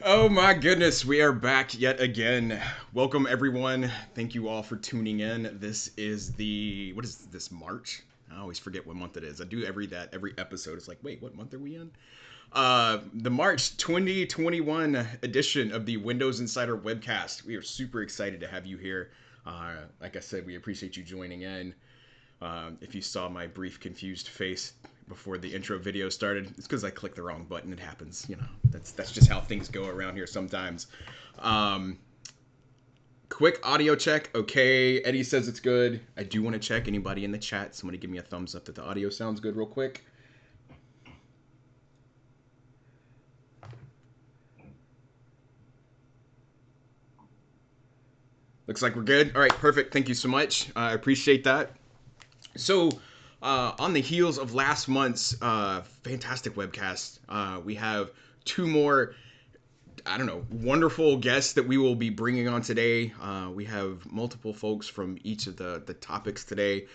Oh my goodness, we are back yet again. Welcome everyone. Thank you all for tuning in. This is what is this, March? I always forget what month it is. I do every episode. It's like, wait, what month are we in? The March 2021 edition of the Windows Insider Webcast. We are super excited to have you here. Like I said, we appreciate you joining in. If you saw my brief confused face before the intro video started, it's because I clicked the wrong button. It happens, That's just how things go around here sometimes. Um, Quick audio check. Okay, Eddie says it's good. I do want to check anybody in the chat. Somebody give me a thumbs up that the audio sounds good, real quick. Looks like we're good. All right, perfect. Thank you so much. I appreciate that. So, on the heels of last month's fantastic webcast, we have two more, I don't know, wonderful guests that we will be bringing on today. We have multiple folks from each of the topics today.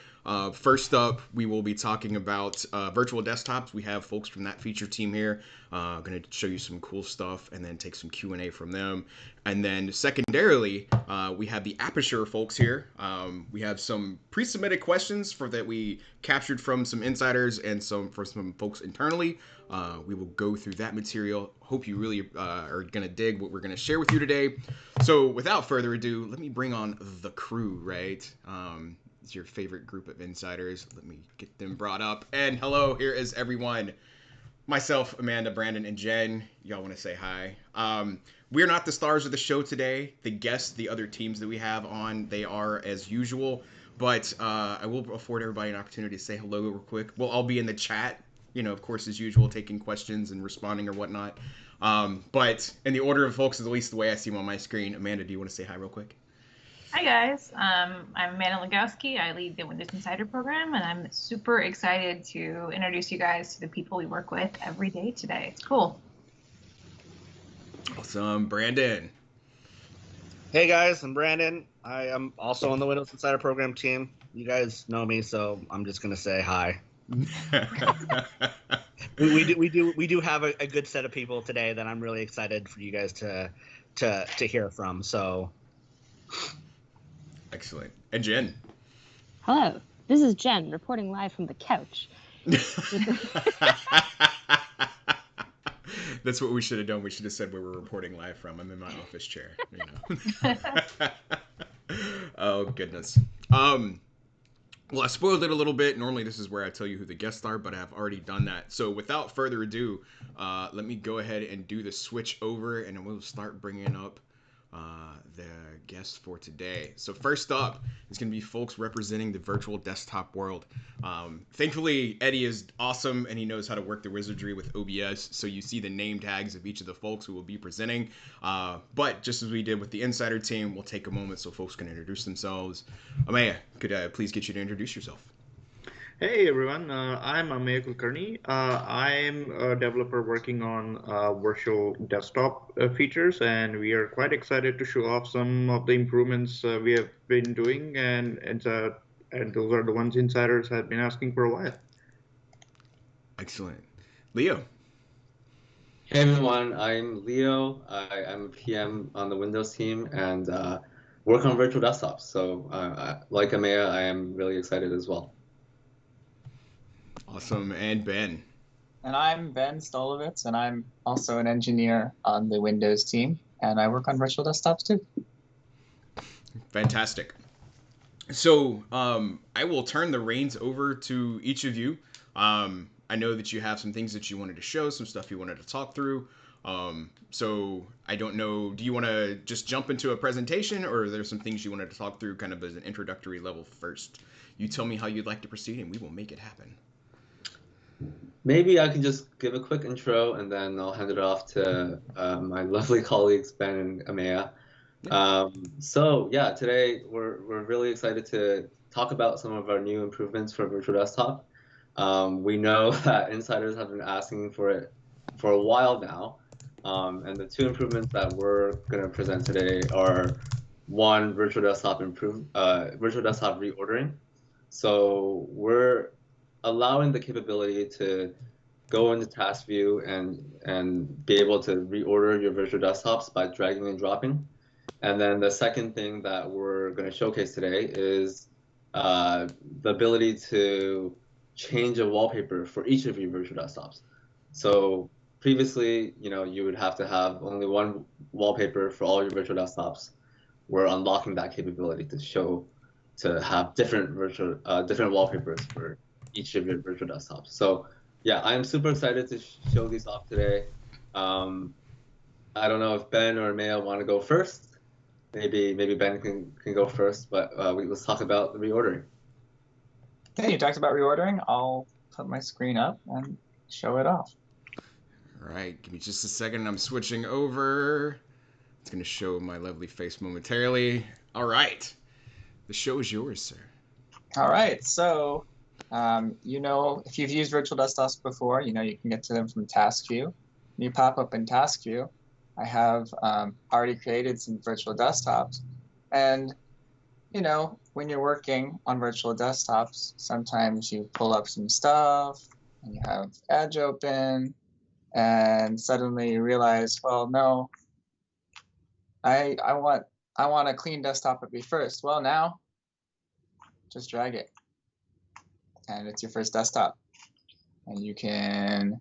First up, we will be talking about virtual desktops. We have folks from that feature team here. Going to show you some cool stuff and then take some Q&A from them. And then secondarily, we have the Aperture folks here. We have some pre-submitted questions that we captured from some insiders and some folks internally. We will go through that material. Hope you really are going to dig what we're going to share with you today. So without further ado, let me bring on the crew, right? It's your favorite group of insiders. Let me get them brought up. And hello, here is everyone. Myself, Amanda, Brandon, and Jen. Y'all want to say hi. We're not the stars of the show today. The guests, the other teams that we have on, they are as usual. But I will afford everybody an opportunity to say hello real quick. We'll all be in the chat, of course, as usual, taking questions and responding or whatnot. But in the order of folks, at least the way I see them on my screen, Amanda, do you want to say hi real quick? Hi guys, I'm Amanda Legowski. I lead the Windows Insider program, and I'm super excited to introduce you guys to the people we work with every day today. It's cool. Awesome. Brandon. Hey guys, I'm Brandon. I am also on the Windows Insider program team. You guys know me, so I'm just gonna say hi. we do have a good set of people today that I'm really excited for you guys to hear from. So excellent. And Jen. Hello, this is Jen reporting live from the couch. That's what we should have done. We should have said where we're reporting live from. I'm in my office chair. Oh goodness. Well, I spoiled it a little bit. Normally, this is where I tell you who the guests are, but I've already done that. So, without further ado, let me go ahead and do the switch over, and we'll start bringing up the guests for today. So first up is going to be folks representing the virtual desktop world. Thankfully, Eddie is awesome and he knows how to work the wizardry with OBS. So you see the name tags of each of the folks who will be presenting. But just as we did with the insider team, we'll take a moment so folks can introduce themselves. Amaya, could I please get you to introduce yourself? Hey everyone, I'm Amey Kulkarni. I'm a developer working on virtual desktop features, and we are quite excited to show off some of the improvements we have been doing, and those are the ones insiders have been asking for a while. Excellent. Leo. Hey everyone, I'm Leo. I'm a PM on the Windows team and work on virtual desktops. So like Amaya, I am really excited as well. Awesome. And Ben. And I'm Ben Stolovitz, and I'm also an engineer on the Windows team, and I work on virtual desktops too. Fantastic. So I will turn the reins over to each of you. I know that you have some things that you wanted to show, some stuff you wanted to talk through. So I don't know, do you want to just jump into a presentation, or are there some things you wanted to talk through kind of as an introductory level first? You tell me how you'd like to proceed, and we will make it happen. Maybe I can just give a quick intro, and then I'll hand it off to my lovely colleagues, Ben and Amaya. So yeah, today we're really excited to talk about some of our new improvements for virtual desktop. We know that insiders have been asking for it for a while now, and the two improvements that we're going to present today are one, virtual desktop reordering. So we're allowing the capability to go into task view and be able to reorder your virtual desktops by dragging and dropping. And then the second thing that we're going to showcase today is the ability to change a wallpaper for each of your virtual desktops. So previously, you would have to have only one wallpaper for all your virtual desktops. We're unlocking that capability to have different wallpapers for each of your virtual desktops. So yeah, I'm super excited to show these off today. I don't know if Ben or Maya want to go first. Maybe Ben can go first, but let's talk about the reordering. Okay, you talked about reordering. I'll put my screen up and show it off. All right, give me just a second. I'm switching over. It's going to show my lovely face momentarily. All right, the show is yours, sir. All right, so if you've used virtual desktops before, you can get to them from task view. When you pop up in task view, I have already created some virtual desktops. And, when you're working on virtual desktops, sometimes you pull up some stuff and you have Edge open and suddenly you realize, well, no, I want a clean desktop at me first. Well, now just drag it and it's your first desktop. And you can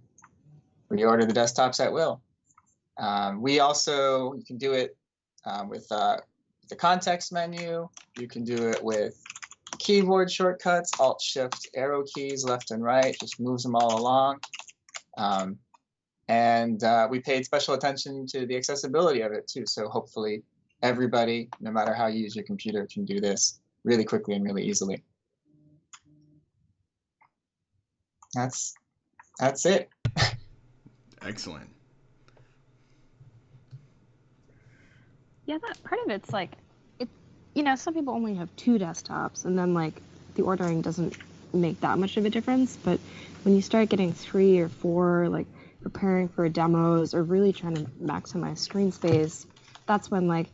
reorder the desktops at will. You can do it with the context menu. You can do it with keyboard shortcuts, Alt, Shift, arrow keys, left and right, just moves them all along. And we paid special attention to the accessibility of it too. So hopefully everybody, no matter how you use your computer, can do this really quickly and really easily. That's it. Excellent. Yeah, that part of it's like, some people only have 2 desktops, and then like the ordering doesn't make that much of a difference. But when you start getting 3 or 4, like preparing for demos or really trying to maximize screen space, that's when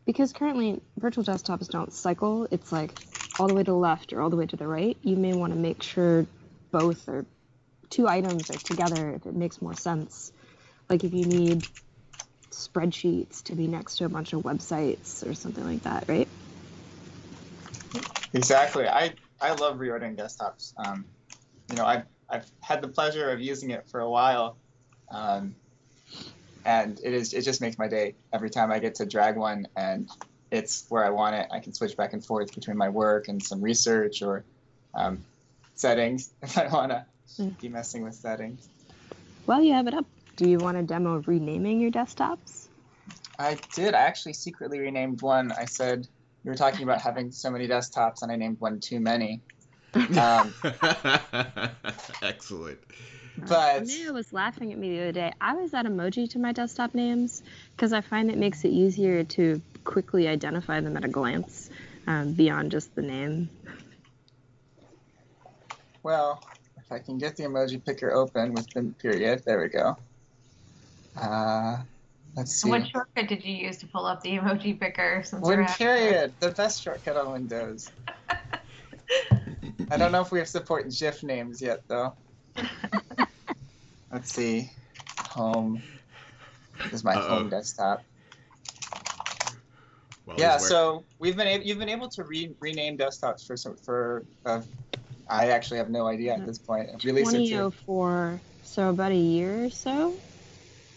because currently virtual desktops don't cycle, it's like all the way to the left or all the way to the right. You may want to make sure both or 2 items are together if it makes more sense. Like if you need spreadsheets to be next to a bunch of websites or something like that, right? Exactly. I love reordering desktops. I've had the pleasure of using it for a while, and it just makes my day every time I get to drag one and it's where I want it. I can switch back and forth between my work and some research or settings if I want to be messing with settings. While you have it up, do you want to demo renaming your desktops? I did. I actually secretly renamed one. I said, we were talking about having so many desktops, and I named one too many. Excellent. But Maya was laughing at me the other day. I always add emoji to my desktop names because I find it makes it easier to quickly identify them at a glance beyond just the name. Well, if I can get the emoji picker open with the period, there we go. Let's see. What shortcut did you use to pull up the emoji picker? One period, the best shortcut on Windows. I don't know if we have support GIF names yet, though. Let's see. Home. This is my home desktop. Well, yeah, so you've been able to rename desktops for I actually have no idea at this point. 2004, so about a year or so.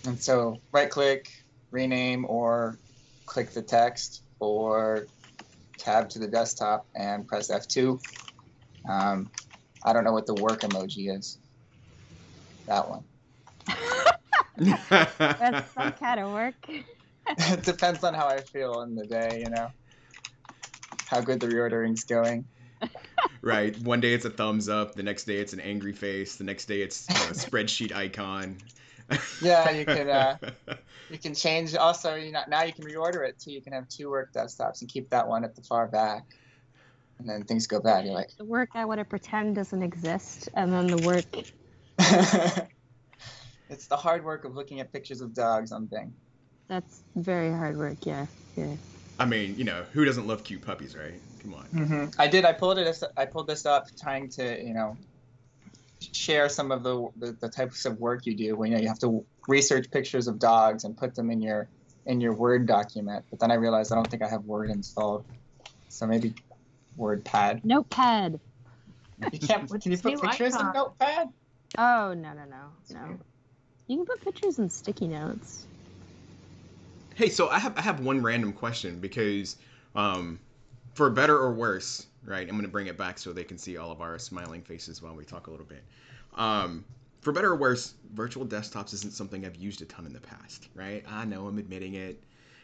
And so right-click, rename, or click the text, or tab to the desktop and press F2. I don't know what the work emoji is. That one. That's some kind of work. It depends on how I feel in the day, how good the reordering's going. Right. One day it's a thumbs up. The next day it's an angry face. The next day it's a spreadsheet icon. Yeah, you can change. Also, now you can reorder it too. You can have 2 work desktops and keep that one at the far back. And then things go bad. You're like, the work I want to pretend doesn't exist, and then the work. It's the hard work of looking at pictures of dogs on Bing. That's very hard work. Yeah. I mean, who doesn't love cute puppies, right? Come on. Mm-hmm. I pulled this up trying to, share some of the types of work you do when you have to research pictures of dogs and put them in your Word document. But then I realized I don't think I have Word installed, so maybe WordPad. Notepad. You can't. Can you put New pictures in icon. Notepad? Oh, no. You can put pictures in sticky notes. Hey, so I have one random question because, for better or worse, right? I'm gonna bring it back so they can see all of our smiling faces while we talk a little bit. For better or worse, virtual desktops isn't something I've used a ton in the past, right? I know I'm admitting it,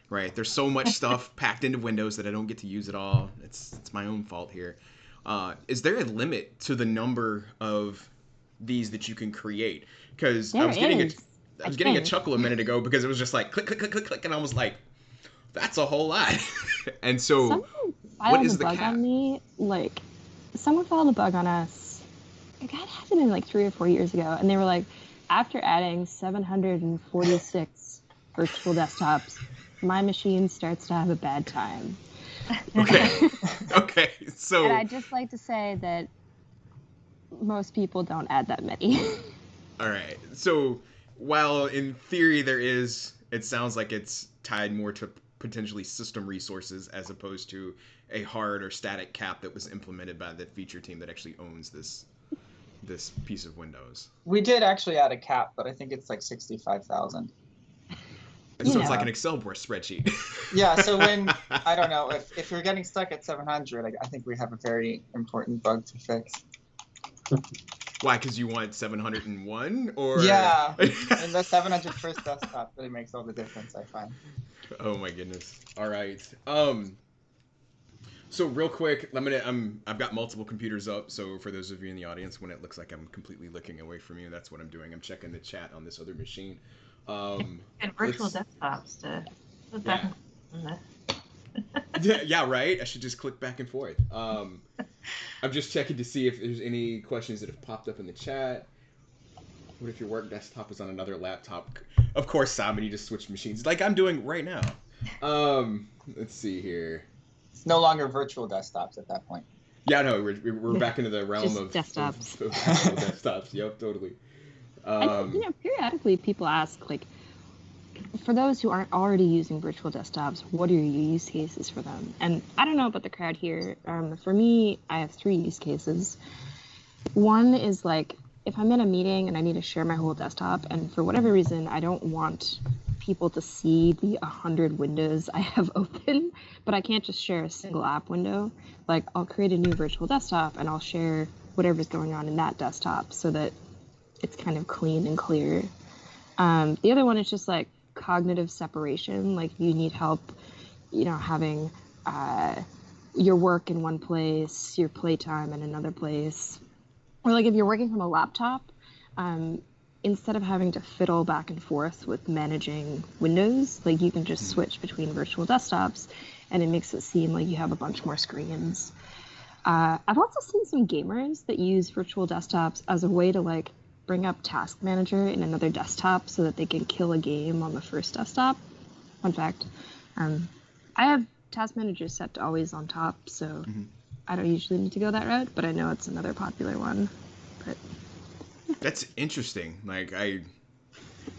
right? There's so much stuff packed into Windows that I don't get to use it all. It's my own fault here. Is there a limit to the number of these that you can create? Because I was getting a chuckle a minute ago because it was just like click, click, click, click, click, and I was like, that's a whole lot. And so, Someone what filed is a the bug cap? on me. Like, someone filed a bug on us. It had to have been like 3 or 4 years ago, and they were like, after adding 746 virtual desktops, my machine starts to have a bad time. Okay. Okay. So. And I'd just like to say that most people don't add that many. All right. So while in theory it sounds like it's tied more to potentially system resources as opposed to a hard or static cap that was implemented by the feature team that actually owns this piece of Windows. We did actually add a cap, but I think it's like 65,000. So it's like an Excel spreadsheet. Yeah. So when I don't know if you're getting stuck at 700, I think we have a very important bug to fix. Why? Because you want 701 or? Yeah, and the 701st desktop really makes all the difference, I find. Oh my goodness! All right. So real quick, I've got multiple computers up. So for those of you in the audience, when it looks like I'm completely looking away from you, that's what I'm doing. I'm checking the chat on this other machine. And virtual desktops to put back in the... Yeah, right. I should just click back and forth. I'm just checking to see if there's any questions that have popped up in the chat. What if your work desktop is on another laptop? Of course, Simon, you just switched machines, like I'm doing right now. Let's see here. It's no longer virtual desktops at that point. Yeah, no, we're back into the realm of desktops. Of desktops. Yep, totally. And, periodically people ask, like, for those who aren't already using virtual desktops, what are your use cases for them? And I don't know about the crowd here. For me, I have 3 use cases. One is like, if I'm in a meeting and I need to share my whole desktop, and for whatever reason, I don't want people to see the 100 windows I have open, but I can't just share a single app window. Like, I'll create a new virtual desktop and I'll share whatever's going on in that desktop so that it's kind of clean and clear. The other one is just like cognitive separation. Like, you need help, having your work in one place, your playtime in another place. Or like if you're working from a laptop, instead of having to fiddle back and forth with managing windows, like you can just switch between virtual desktops and it makes it seem like you have a bunch more screens. I've also seen some gamers that use virtual desktops as a way to like bring up Task Manager in another desktop so that they can kill a game on the first desktop. Fun fact. I have Task Manager set to always on top, so I don't usually need to go that route, but I know it's another popular one. But that's interesting. Like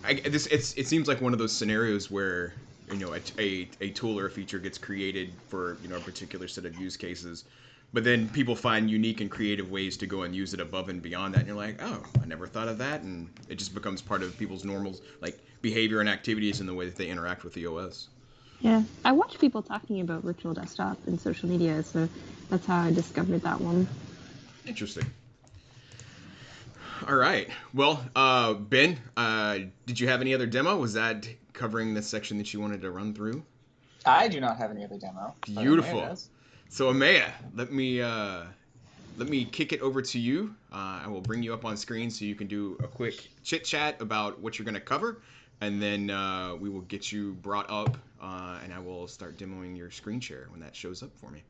it seems like one of those scenarios where a tool or a feature gets created for a particular set of use cases, but then people find unique and creative ways to go and use it above and beyond that, and you're like, oh, I never thought of that, and it just becomes part of people's normal like behavior and activities in the way that they interact with the OS. Yeah, I watch people talking about virtual desktop in social media, so that's how I discovered that one. Interesting. All right. Well, Ben, did you have any other demo? Was that covering the section that you wanted to run through? I do not have any other demo. Beautiful. So Amaya, let me kick it over to you. I will bring you up on screen so you can do a quick chit chat about what you're going to cover, and then we will get you brought up, and I will start demoing your screen share when that shows up for me.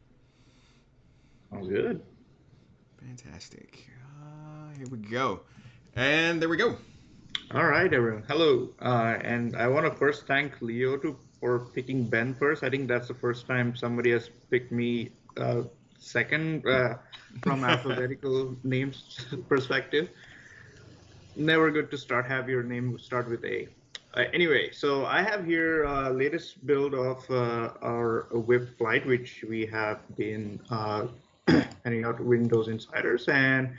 Sounds good. Fantastic. Here we go. And there we go. All right, everyone. Hello. And I want to first thank Leo for picking Ben first. I think that's the first time somebody has picked me second from alphabetical names perspective. Never good to have your name start with A. Anyway, so I have here latest build of our whip flight, which we have been handing out to Windows insiders. And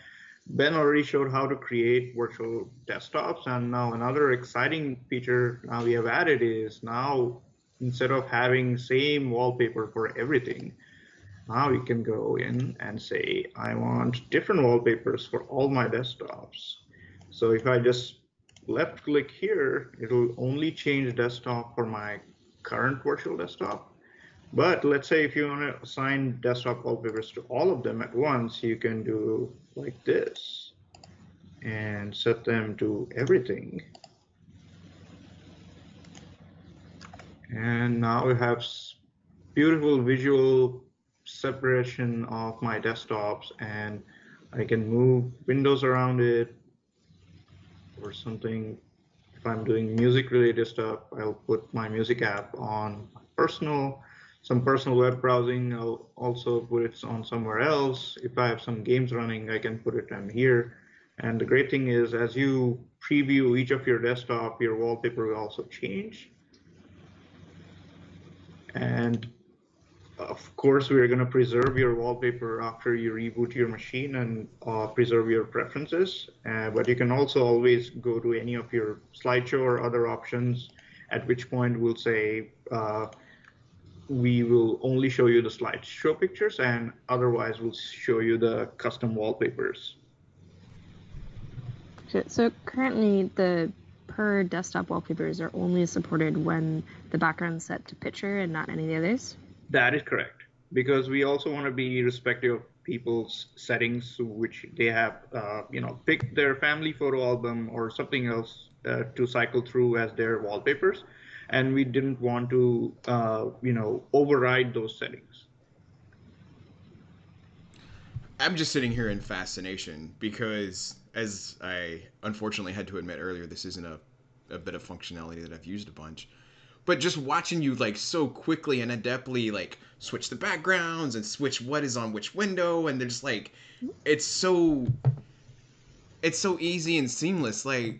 Ben already showed how to create virtual desktops. And now another exciting feature now we have added is now instead of having same wallpaper for everything, now you can go in and say, I want different wallpapers for all my desktops. So if I just left click here, it'll only change desktop for my current virtual desktop. But let's say if you want to assign desktop wallpapers to all of them at once, you can do like this and set them to everything. And now we have beautiful visual separation of my desktops, and I can move windows around it or something. If I'm doing music related stuff, I'll put my music app on some personal web browsing. I'll also put it on somewhere else. If I have some games running, I can put it on here. And the great thing is, as you preview each of your desktop, your wallpaper will also change. And of course, we're going to preserve your wallpaper after you reboot your machine and preserve your preferences. But you can also always go to any of your slideshow or other options, at which point we'll say we will only show you the slideshow pictures, and otherwise we'll show you the custom wallpapers. So currently the per desktop wallpapers are only supported when the background's set to picture and not any of the others? That is correct, because we also want to be respectful of people's settings, which they have, pick their family photo album or something else to cycle through as their wallpapers, and we didn't want to, override those settings. I'm just sitting here in fascination because, as I unfortunately had to admit earlier, this isn't a bit of functionality that I've used a bunch. But just watching you like so quickly and adeptly like switch the backgrounds and switch what is on which window, and they're just like it's so easy and seamless. My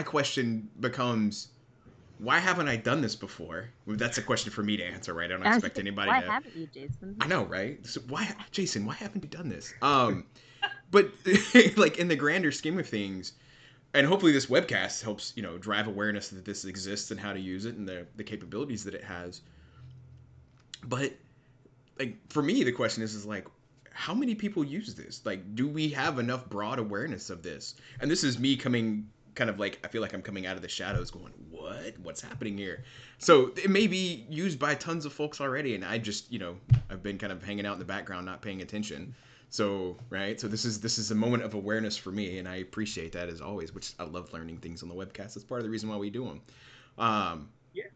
question becomes, why haven't I done this before? Well, that's a question for me to answer, right? I don't expect anybody why to. Why haven't you, Jason? I know, right? So why, Jason? Why haven't you done this? But like in the grander scheme of things, and hopefully this webcast helps drive awareness that this exists and how to use it and the capabilities that it has. But like for me, the question is like, how many people use this? Like, do we have enough broad awareness of this? And this is me coming kind of like, I feel like I'm coming out of the shadows going, what's happening here? So it may be used by tons of folks already, and I just I've been kind of hanging out in the background not paying attention. So right, so this is a moment of awareness for me, and I appreciate that as always. Which I love learning things on the webcast. That's part of the reason why we do them. Yeah,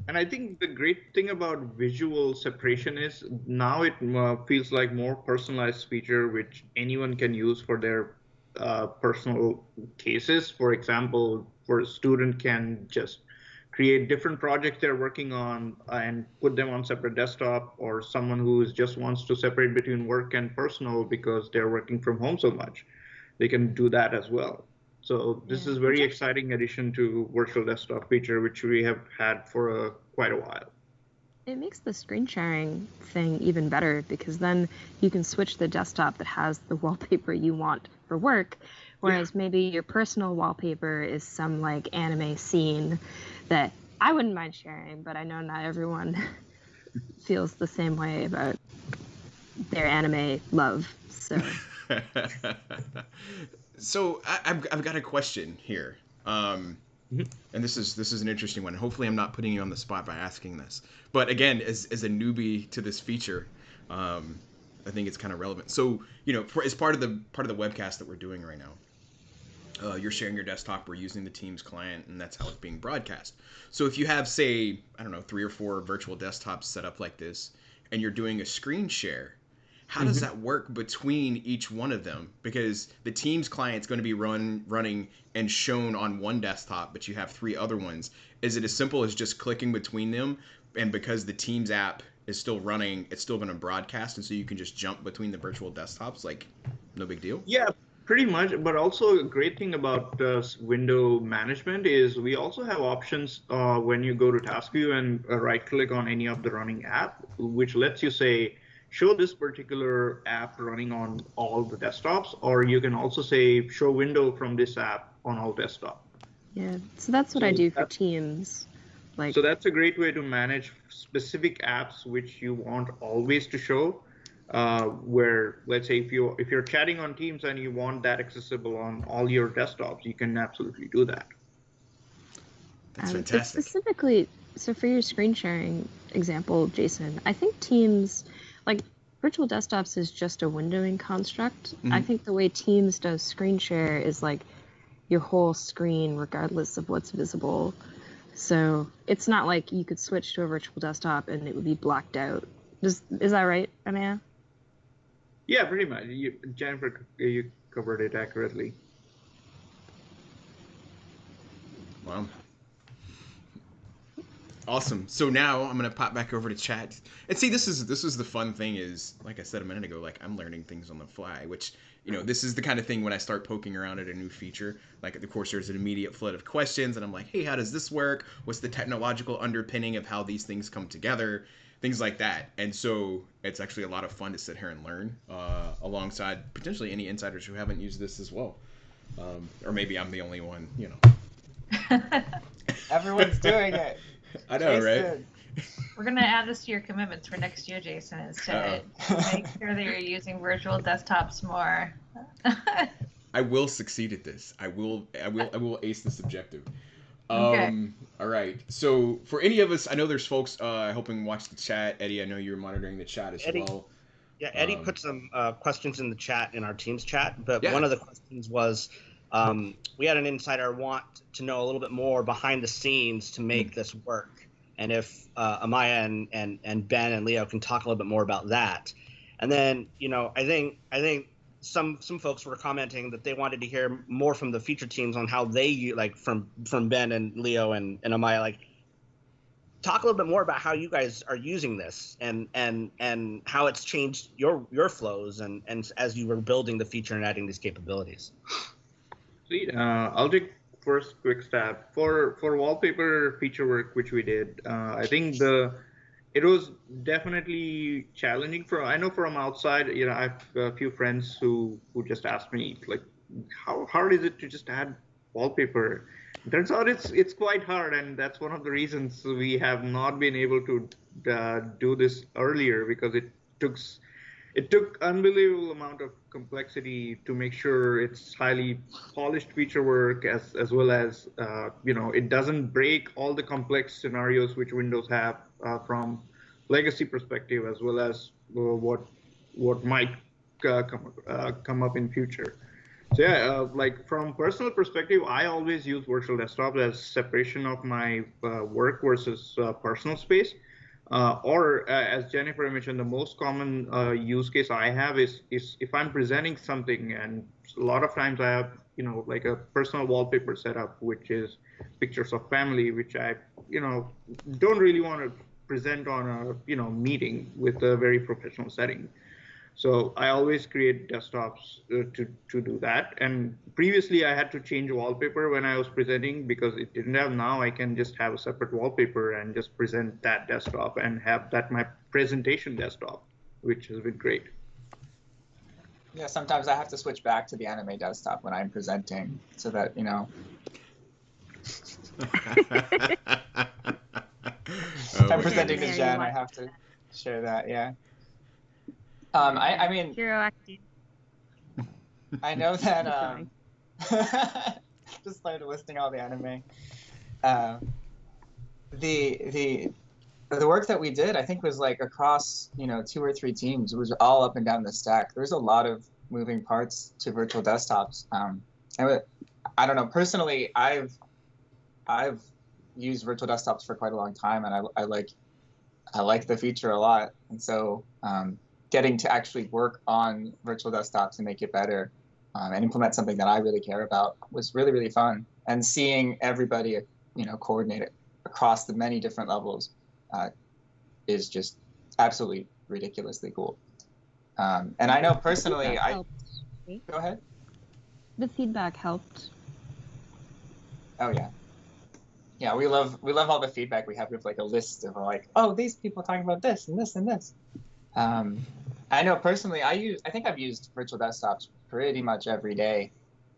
and I think the great thing about visual separation is now it feels like more personalized feature which anyone can use for their personal cases. For example, for a student can just create different projects they're working on and put them on separate desktop, or someone who just wants to separate between work and personal because they're working from home so much, they can do that as well. So this is very exciting addition to virtual desktop feature, which we have had for quite a while. It makes the screen sharing thing even better, because then you can switch the desktop that has the wallpaper you want for work, whereas maybe your personal wallpaper is some like anime scene that I wouldn't mind sharing, but I know not everyone feels the same way about their anime love. So So I've got a question here, and this is an interesting one. Hopefully, I'm not putting you on the spot by asking this. But again, as a newbie to this feature, I think it's kind of relevant. So as part of the webcast that we're doing right now, you're sharing your desktop. We're using the Teams client, and that's how it's being broadcast. So if you have, say, I don't know, 3 or 4 virtual desktops set up like this, and you're doing a screen share, how does that work between each one of them? Because the Teams client's going to be running and shown on one desktop, but you have 3 other ones. Is it as simple as just clicking between them? And because the Teams app is still running, it's still going to broadcast, and so you can just jump between the virtual desktops, like no big deal? Yeah, Pretty much, but also a great thing about window management is we also have options when you go to task view and right-click on any of the running app, which lets you say, show this particular app running on all the desktops, or you can also say, show window from this app on all desktop. Yeah, so that's what I do for Teams. So that's a great way to manage specific apps which you want always to show. Where, let's say, if you're chatting on Teams and you want that accessible on all your desktops, you can absolutely do that. That's fantastic. Specifically, so for your screen sharing example, Jason, I think Teams, like virtual desktops is just a windowing construct. I think the way Teams does screen share is like your whole screen regardless of what's visible. So it's not like you could switch to a virtual desktop and it would be blacked out. Is that right, Amaya? Yeah, pretty much. Jennifer, you covered it accurately. Wow. Awesome. So now I'm gonna pop back over to chat and see. This is the fun thing is, like I said a minute ago, like I'm learning things on the fly, which, you know, this is the kind of thing when I start poking around at a new feature. Like, of course, there's an immediate flood of questions, and I'm like, hey, how does this work? What's the technological underpinning of how these things come together? Things like that. And so it's actually a lot of fun to sit here and learn alongside potentially any insiders who haven't used this as well. Or maybe I'm the only one, you know. Everyone's doing it. I know, Jason. right? We're going to add this to your commitments for next year, Jason, is to make sure that you're using virtual desktops more. I will succeed at this. I will ace this objective. Okay. All right. So for any of us, I know there's folks helping watch the chat. Eddie, I know you're monitoring the chat as well. Yeah, Eddie put some questions in the chat, in our Teams chat, but Yeah. one of the questions was, we had an insider want to know a little bit more behind the scenes to make this work. And if Amaya and Ben and Leo can talk a little bit more about that. And then, you know, I think some folks were commenting that they wanted to hear more from the feature teams on how they, like from Ben and Leo and Amaya, like talk a little bit more about how you guys are using this and how it's changed your flows and as you were building the feature and adding these capabilities. Sweet. I'll take first quick stab for wallpaper feature work, which we did. I think it was definitely challenging. I know from outside, you know, I have a few friends who just asked me, like, how hard is it to just add wallpaper? It turns out it's quite hard, and that's one of the reasons we have not been able to do this earlier, because it took unbelievable amount of complexity to make sure it's highly polished feature work, as well as you know, it doesn't break all the complex scenarios which Windows have from legacy perspective, as well as what might come up in future. So yeah, like from personal perspective, I always use virtual desktop as separation of my work versus personal space. Or as Jennifer mentioned, the most common use case I have is if I'm presenting something, and a lot of times I have, you know, like a personal wallpaper setup, which is pictures of family, which I, you know, don't really want to present on a, you know, meeting with a very professional setting. So I always create desktops to do that. And previously I had to change wallpaper when I was presenting because it didn't have. Now I can just have a separate wallpaper and just present that desktop and have that my presentation desktop, which has been great. Yeah, sometimes I have to switch back to the anime desktop when I'm presenting so that, you know. If I'm presenting to Jen, I have to share that, yeah. I mean, Hero Academia. I know that just started listing all the anime. The work that we did, I think, was like across, you know, 2 or 3 teams. It was all up and down the stack. There's a lot of moving parts to virtual desktops. I don't know. Personally, I've used virtual desktops for quite a long time, and I like the feature a lot. And so getting to actually work on virtual desktops and make it better and implement something that I really care about was really, really fun. And seeing everybody, you know, coordinate it across the many different levels is just absolutely ridiculously cool. And I know personally, Go ahead. the feedback helped. Oh yeah. Yeah, we love all the feedback we have. We have like a list of like, oh, these people are talking about this and this and this. I know personally, I think I've used virtual desktops pretty much every day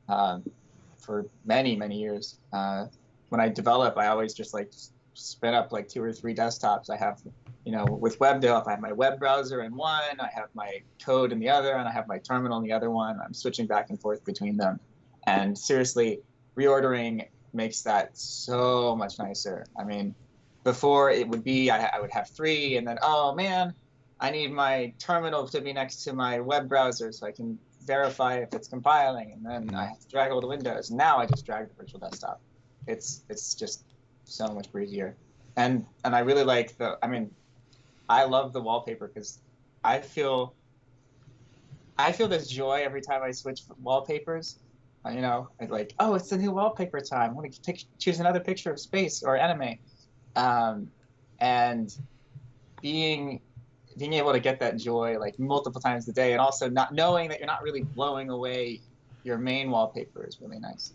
for many years. When I develop, I always just like spin up like 2 or 3 desktops. I have, with web dev, I have my web browser in one, I have my code in the other, and I have my terminal in the other one. I'm switching back and forth between them. And seriously, reordering makes that so much nicer. I mean, before it would be I would have 3, and then, oh man, I need my terminal to be next to my web browser so I can verify if it's compiling, and then I have to drag all the windows. Now I just drag the virtual desktop. It's just so much breezier, and I really like I love the wallpaper because I feel this joy every time I switch wallpapers. I'd like, oh, it's the new wallpaper time. I want to choose another picture of space or anime, and being able to get that joy like multiple times a day, and also not knowing that you're not really blowing away your main wallpaper is really nice.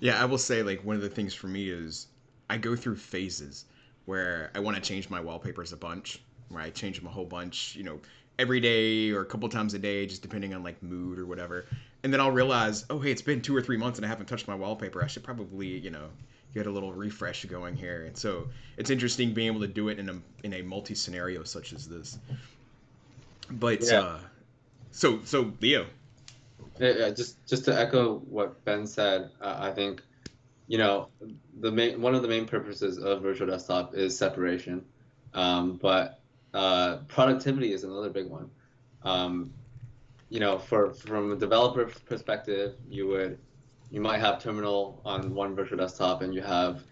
Yeah, I will say, like, one of the things for me is I go through phases where I want to change my wallpapers a bunch, where I change them a whole bunch, every day or a couple times a day, just depending on like mood or whatever. And then I'll realize, oh, hey, it's been 2 or 3 months and I haven't touched my wallpaper. I should probably, get a little refresh going here. And so it's interesting being able to do it in a multi scenario such as this. But Yeah. So Leo. Yeah, just to echo what Ben said, I think one of the main purposes of virtual desktop is separation, but productivity is another big one. From a developer perspective, you might have terminal on one virtual desktop, and you have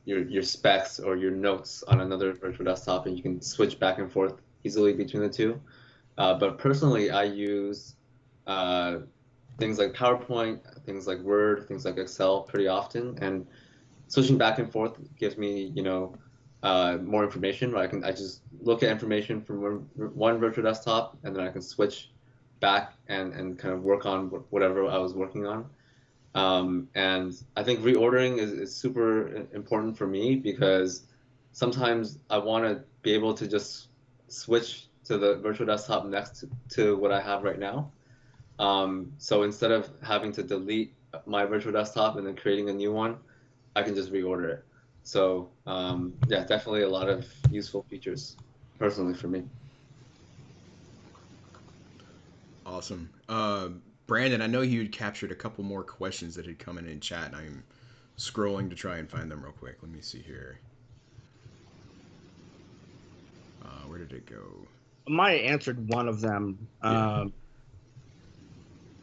your specs or your notes on another virtual desktop, and you can switch back and forth easily between the two. But personally, I use things like PowerPoint, things like Word, things like Excel pretty often, and switching back and forth gives me, more information. Where I just look at information from one virtual desktop, and then I can switch back and kind of work on whatever I was working on. And I think reordering is super important for me because sometimes I want to be able to just switch to the virtual desktop next to what I have right now. So instead of having to delete my virtual desktop and then creating a new one, I can just reorder it. So yeah, definitely a lot of useful features personally for me. Awesome. Brandon, I know you had captured a couple more questions that had come in chat, and I'm scrolling to try and find them real quick. Let me see here. Where did it go? Maya answered one of them. Yeah.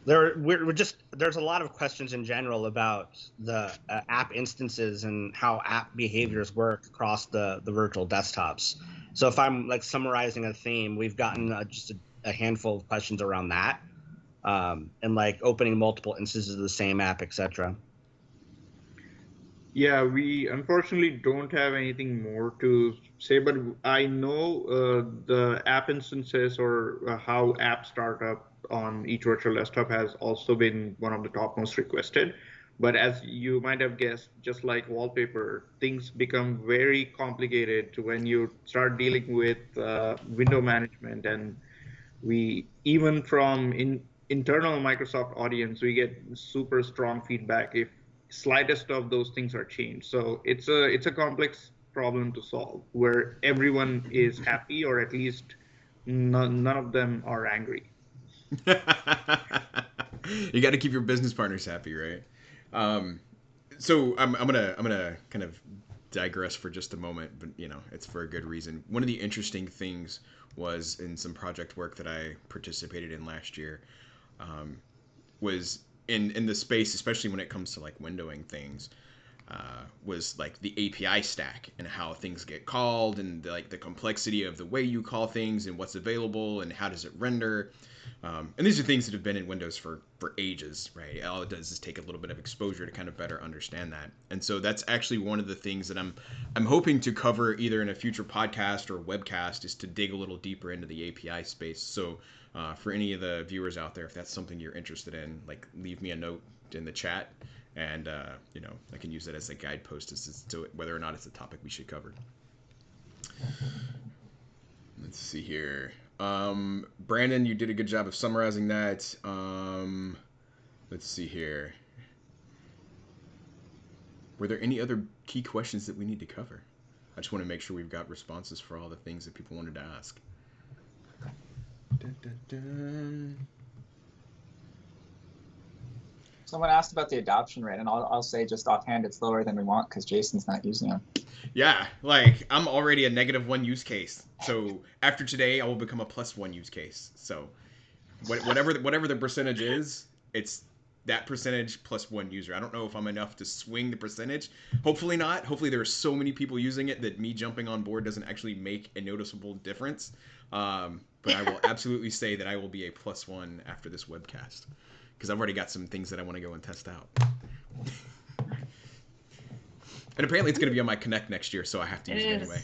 There's a lot of questions in general about the app instances and how app behaviors work across the virtual desktops. So if I'm like summarizing a theme, we've gotten just a handful of questions around that, and like opening multiple instances of the same app, etc. Yeah, we unfortunately don't have anything more to say, but I know the app instances or how app startup on each virtual desktop has also been one of the top most requested. But as you might have guessed, just like wallpaper, things become very complicated when you start dealing with window management. And we, even from internal Microsoft audience, we get super strong feedback if slightest of those things are changed. So it's a complex problem to solve where everyone is happy, or at least none of them are angry. You got to keep your business partners happy, right? So I'm gonna kind of digress for just a moment, but it's for a good reason. One of the interesting things was in some project work that I participated in last year, was in the space, especially when it comes to like windowing things. was like the API stack and how things get called and like the complexity of the way you call things and what's available and how does it render. And these are things that have been in Windows for ages, right? All it does is take a little bit of exposure to kind of better understand that. And so that's actually one of the things that I'm hoping to cover either in a future podcast or webcast, is to dig a little deeper into the API space. So for any of the viewers out there, if that's something you're interested in, like leave me a note in the chat, and you know, I can use that as a guidepost as to whether or not it's a topic we should cover. Let's see here. Brandon, you did a good job of summarizing that. Let's see here. Were there any other key questions that we need to cover? I just want to make sure we've got responses for all the things that people wanted to ask. Dun, dun, dun. Someone asked about the adoption rate, and I'll say just offhand it's lower than we want because Jason's not using them. Yeah, like I'm already a -1 use case. So after today, I will become a +1 use case. So whatever the percentage is, it's that percentage plus 1 user. I don't know if I'm enough to swing the percentage. Hopefully not. Hopefully there are so many people using it that me jumping on board doesn't actually make a noticeable difference. But I will absolutely say that I will be a +1 after this webcast, because I've already got some things that I want to go and test out. And apparently it's going to be on my Connect next year, so I have to use it anyway.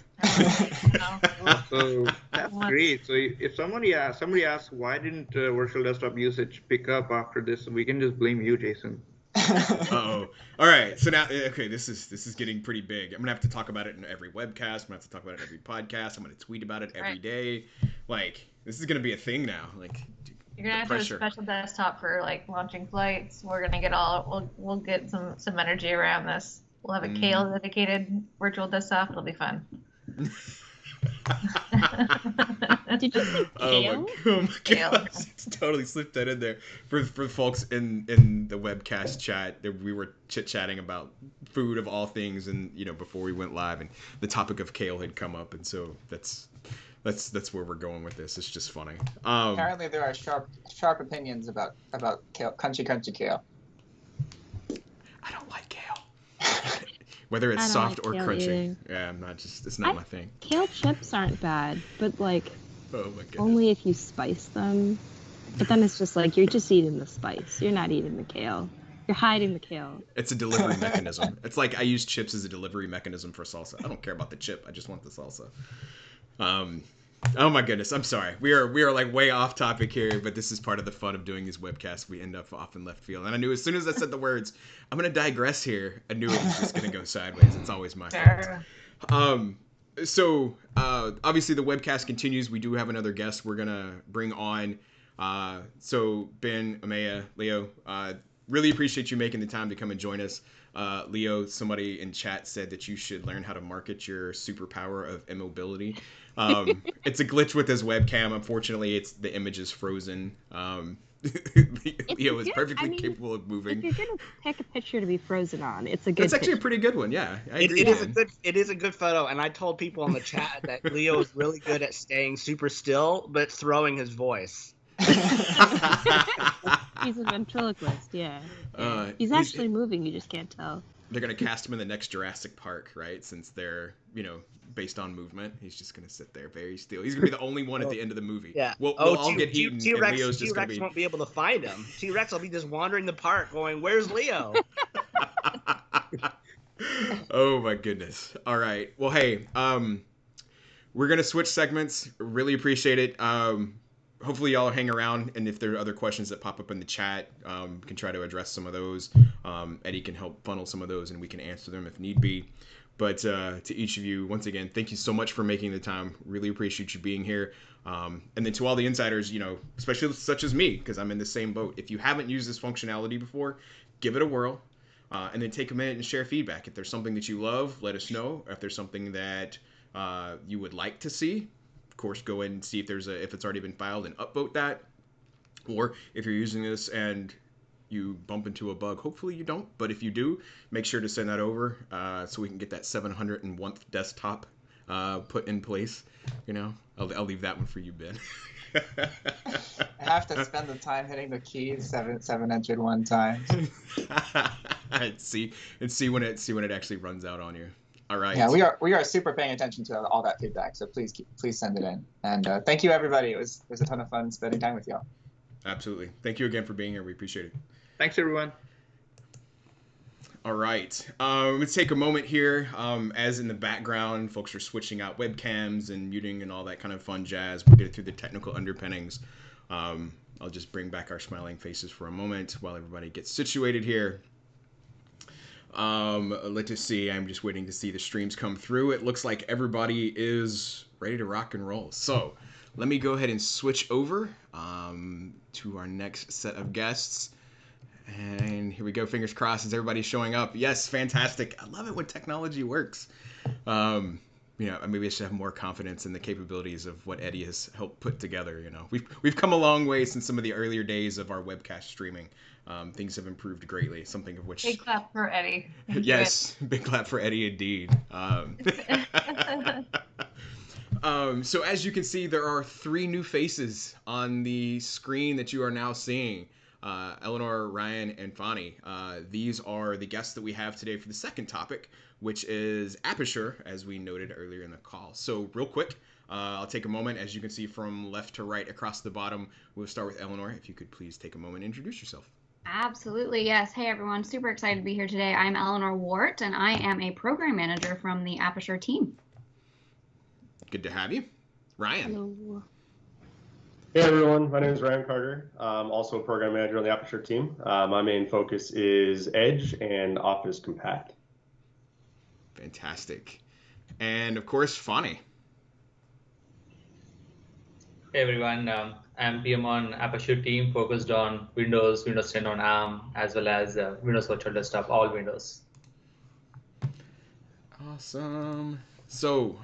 So that's great. So if somebody asks why didn't virtual desktop usage pick up after this, we can just blame you, Jason. Uh-oh. All right. So now, okay, this is getting pretty big. I'm gonna have to talk about it in every webcast. I'm gonna have to talk about it in every podcast. I'm gonna tweet about it every day. Like, this is gonna be a thing now. Like, you're gonna have to have a special desktop for like launching flights. We're gonna get we'll get some energy around this. We'll have a Kale dedicated virtual desktop. It'll be fun. Did you say Kale? Oh my God. Totally slipped that in there for folks in the webcast chat. We were chit-chatting about food of all things, and you know, before we went live, and the topic of kale had come up, and so that's where we're going with this. It's just funny. Apparently there are sharp opinions about kale, crunchy kale. I don't like kale. Whether it's soft or crunchy. Either. Yeah, it's not my thing. Kale chips aren't bad, but like, oh my goodness, only if you spice them. But then it's just like, you're just eating the spice. You're not eating the kale. You're hiding the kale. It's a delivery mechanism. It's like I use chips as a delivery mechanism for salsa. I don't care about the chip. I just want the salsa. Oh my goodness, I'm sorry. We are like way off topic here, but this is part of the fun of doing these webcasts. We end up off in left field. And I knew as soon as I said the words, I'm going to digress here, I knew it was just going to go sideways. It's always my fault. So obviously the webcast continues. We do have another guest we're going to bring on. So Ben, Amaya, Leo, really appreciate you making the time to come and join us. Leo, somebody in chat said that you should learn how to market your superpower of immobility. It's a glitch with his webcam. Unfortunately, the image is frozen. Leo is perfectly capable of moving. If you're gonna pick a picture to be frozen on, it's a good. It's actually a pretty good one. Yeah, I agree. It is a good photo, and I told people in the chat that Leo is really good at staying super still, but throwing his voice. He's a ventriloquist, yeah. He's actually moving, you just can't tell. They're going to cast him in the next Jurassic Park, right? Since they're, based on movement. He's just going to sit there very still. He's going to be the only one at the end of the movie. Yeah. We'll all get eaten, T-Rex, and Leo's just going to be... won't be able to find him. T-Rex will be just wandering the park going, where's Leo? Oh, my goodness. All right. Well, hey, we're going to switch segments. Really appreciate it. Hopefully y'all hang around, and if there are other questions that pop up in the chat, we can try to address some of those. Eddie can help funnel some of those, and we can answer them if need be. But to each of you, once again, thank you so much for making the time. Really appreciate you being here. And then to all the insiders, especially such as me, because I'm in the same boat. If you haven't used this functionality before, give it a whirl, and then take a minute and share feedback. If there's something that you love, let us know. If there's something that you would like to see, of course, go in and see if it's already been filed and upvote that. Or if you're using this and you bump into a bug, hopefully you don't, but if you do, make sure to send that over so we can get that 701th desktop put in place. I'll leave that one for you, Ben. I have to spend the time hitting the keys 701 times. and see when it actually runs out on you. All right. Yeah, we are super paying attention to all that feedback. So please send it in. And thank you everybody. It was a ton of fun spending time with y'all. Absolutely. Thank you again for being here. We appreciate it. Thanks, everyone. All right. Let's take a moment here. As in the background, folks are switching out webcams and muting and all that kind of fun jazz. We'll get through the technical underpinnings. I'll just bring back our smiling faces for a moment while everybody gets situated here. Let's just see. I'm just waiting to see the streams come through. It looks like everybody is ready to rock and roll. So let me go ahead and switch over to our next set of guests. And here we go. Fingers crossed as everybody's showing up. Yes, fantastic. I love it when technology works. Maybe I should have more confidence in the capabilities of what Eddie has helped put together. We've come a long way since some of the earlier days of our webcast streaming. Things have improved greatly. Something of which. Big clap for Eddie. Yes, big clap for Eddie indeed. So as you can see, there are 3 new faces on the screen that you are now seeing. Eleanor, Ryan, and Fani. These are the guests that we have today for the second topic, which is Aperture, as we noted earlier in the call. So real quick, I'll take a moment. As you can see from left to right across the bottom, we'll start with Eleanor. If you could please take a moment and introduce yourself. Absolutely, yes. Hey, everyone. Super excited to be here today. I'm Eleanor Wart, and I am a program manager from the Aperture team. Good to have you. Ryan. Hello. Hey everyone, my name is Ryan Carter. I'm also a program manager on the Aperture team. My main focus is Edge and Office Compact. Fantastic. And of course, Fani. Hey everyone, I'm PM on Aperture team focused on Windows 10 on ARM, as well as Windows Virtual Desktop, all Windows. Awesome. So,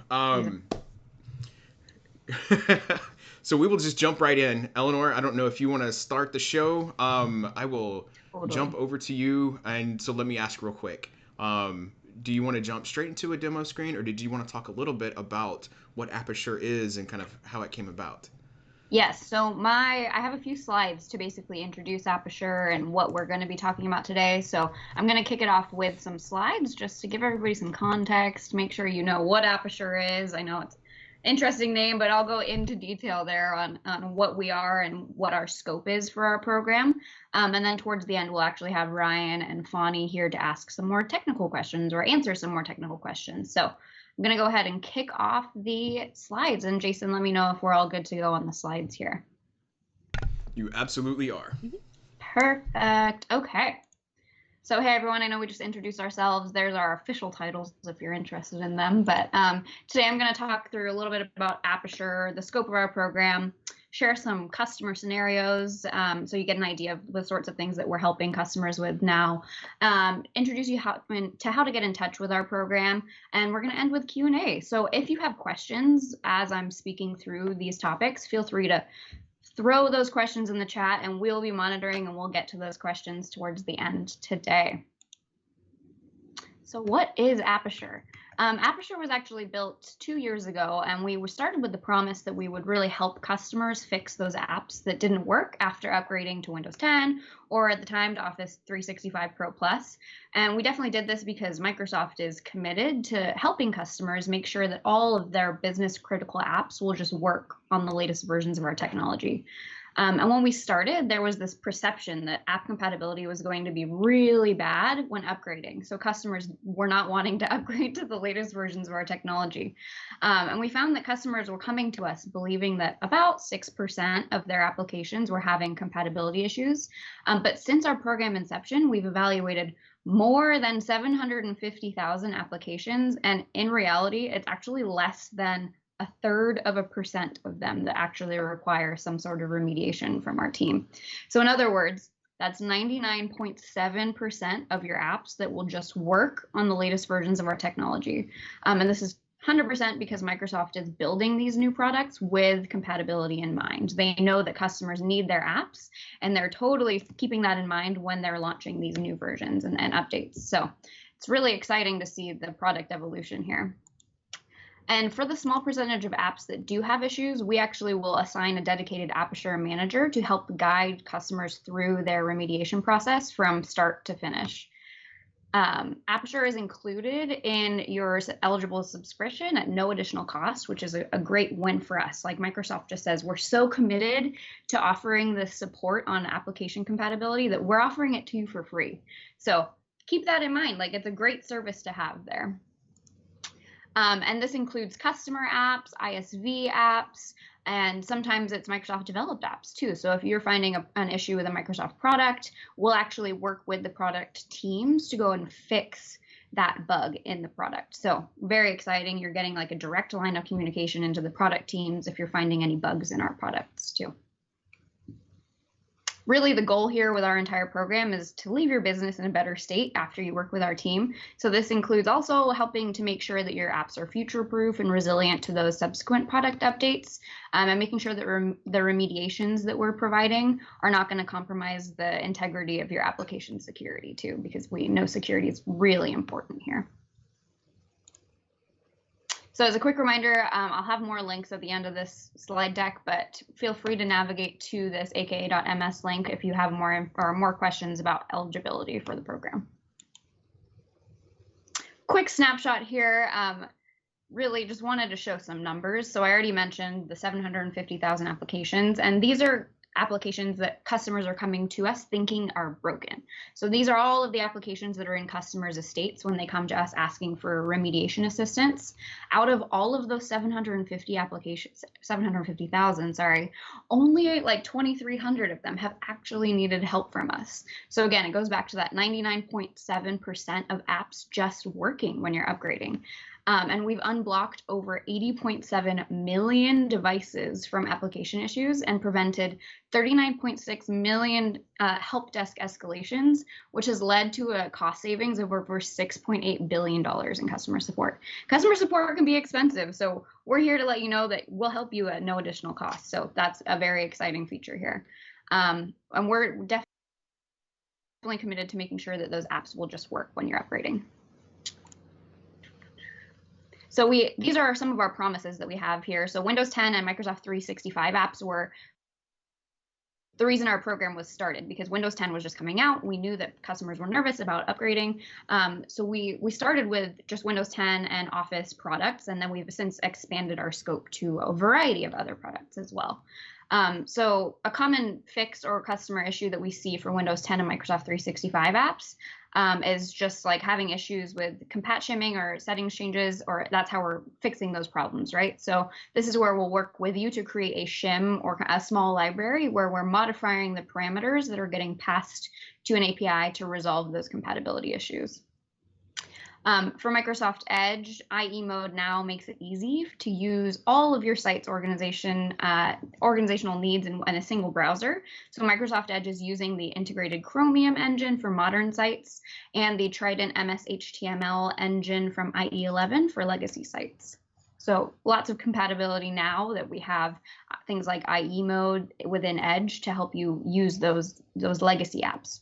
so we will just jump right in. Eleanor, I don't know if you want to start the show. I will jump over to you. And so let me ask real quick. Do you want to jump straight into a demo screen, or did you want to talk a little bit about what Aperture is and kind of how it came about? Yes, so I have a few slides to basically introduce Aperture and what we're going to be talking about today. So I'm going to kick it off with some slides just to give everybody some context, make sure you know what Aperture is. I know it's interesting name, but I'll go into detail there on what we are and what our scope is for our program. And then towards the end, we'll actually have Ryan and Fani here to ask some more technical questions or answer some more technical questions. So I'm going to go ahead and kick off the slides. And Jason, let me know if we're all good to go on the slides here. You absolutely are. Perfect. Okay. So hey everyone, I know we just introduced ourselves. There's our official titles if you're interested in them. But today I'm going to talk through a little bit about Aperture, the scope of our program, share some customer scenarios so you get an idea of the sorts of things that we're helping customers with now, introduce you to how to get in touch with our program, and we're going to end with Q&A. So if you have questions as I'm speaking through these topics, feel free to throw those questions in the chat and we'll be monitoring and we'll get to those questions towards the end today. So what is Aperture? Aperture was actually built 2 years ago, and we started with the promise that we would really help customers fix those apps that didn't work after upgrading to Windows 10 or at the time to Office 365 Pro Plus. And we definitely did this because Microsoft is committed to helping customers make sure that all of their business critical apps will just work on the latest versions of our technology. And when we started, there was this perception that app compatibility was going to be really bad when upgrading. So customers were not wanting to upgrade to the latest versions of our technology. And we found that customers were coming to us believing that about 6% of their applications were having compatibility issues. But since our program inception, we've evaluated more than 750,000 applications. And in reality, it's actually less than 1/3% of them that actually require some sort of remediation from our team. So in other words, that's 99.7% of your apps that will just work on the latest versions of our technology. And this is 100% because Microsoft is building these new products with compatibility in mind. They know that customers need their apps, and they're totally keeping that in mind when they're launching these new versions and updates. So it's really exciting to see the product evolution here. And for the small percentage of apps that do have issues, we actually will assign a dedicated Aperture manager to help guide customers through their remediation process from start to finish. Aperture is included in your eligible subscription at no additional cost, which is a great win for us. Like Microsoft just says, we're so committed to offering this support on application compatibility that we're offering it to you for free. So keep that in mind. Like, it's a great service to have there. And this includes customer apps, ISV apps, and sometimes it's Microsoft developed apps too. So if you're finding an issue with a Microsoft product, we'll actually work with the product teams to go and fix that bug in the product. So very exciting. You're getting like a direct line of communication into the product teams if you're finding any bugs in our products too. Really, the goal here with our entire program is to leave your business in a better state after you work with our team. So this includes also helping to make sure that your apps are future-proof and resilient to those subsequent product updates, and making sure that the remediations that we're providing are not going to compromise the integrity of your application security too, because we know security is really important here. So as a quick reminder, I'll have more links at the end of this slide deck, but feel free to navigate to this aka.ms link if you have more questions about eligibility for the program. Quick snapshot here. Really just wanted to show some numbers. So I already mentioned the 750,000 applications, and these are applications that customers are coming to us thinking are broken. So these are all of the applications that are in customers' estates when they come to us asking for remediation assistance. Out of all of those 750,000, sorry, only like 2,300 of them have actually needed help from us. So again, it goes back to that 99.7% of apps just working when you're upgrading. And we've unblocked over 80.7 million devices from application issues and prevented 39.6 million help desk escalations, which has led to a cost savings of over $6.8 billion in customer support. Customer support can be expensive, so we're here to let you know that we'll help you at no additional cost. So that's a very exciting feature here. And we're definitely committed to making sure that those apps will just work when you're upgrading. So these are some of our promises that we have here. So Windows 10 and Microsoft 365 apps were the reason our program was started, because Windows 10 was just coming out. We knew that customers were nervous about upgrading. So we started with just Windows 10 and Office products, and then we've since expanded our scope to a variety of other products as well. So a common fix or customer issue that we see for Windows 10 and Microsoft 365 apps is just like having issues with compat shimming or settings changes, or that's how we're fixing those problems, right? So this is where we'll work with you to create a shim or a small library where we're modifying the parameters that are getting passed to an API to resolve those compatibility issues. For Microsoft Edge, IE mode now makes it easy to use all of your site's organizational needs in a single browser. So Microsoft Edge is using the integrated Chromium engine for modern sites and the Trident MS HTML engine from IE11 for legacy sites. So lots of compatibility now that we have things like IE mode within Edge to help you use those legacy apps.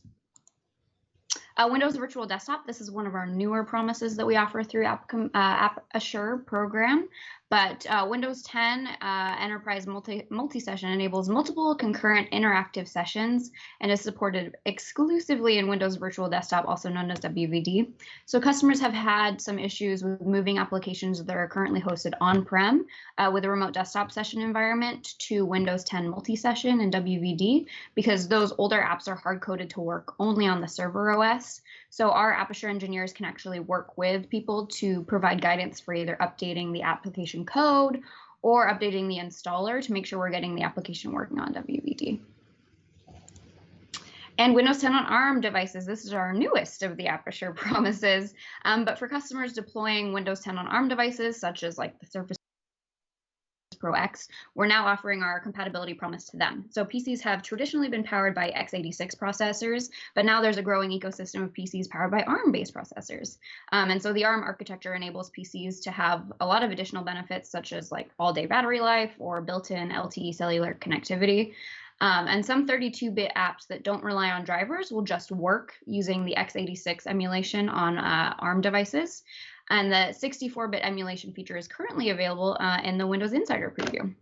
Windows Virtual Desktop, this is one of our newer promises that we offer through App Assure program. But Windows 10 Enterprise Multi-Session enables multiple concurrent interactive sessions and is supported exclusively in Windows Virtual Desktop, also known as WVD. So customers have had some issues with moving applications that are currently hosted on-prem with a remote desktop session environment to Windows 10 Multi-Session and WVD, because those older apps are hard-coded to work only on the server OS. So our App Assure engineers can actually work with people to provide guidance for either updating the application code or updating the installer to make sure we're getting the application working on WVD. And Windows 10 on ARM devices, this is our newest of the App Assure promises. But for customers deploying Windows 10 on ARM devices, such as like the Surface Pro X, we're now offering our compatibility promise to them. So PCs have traditionally been powered by x86 processors, but now there's a growing ecosystem of PCs powered by ARM-based processors. And so the ARM architecture enables PCs to have a lot of additional benefits, such as like all-day battery life or built-in LTE cellular connectivity. And some 32-bit apps that don't rely on drivers will just work using the x86 emulation on ARM devices. And the 64-bit emulation feature is currently available in the Windows Insider preview.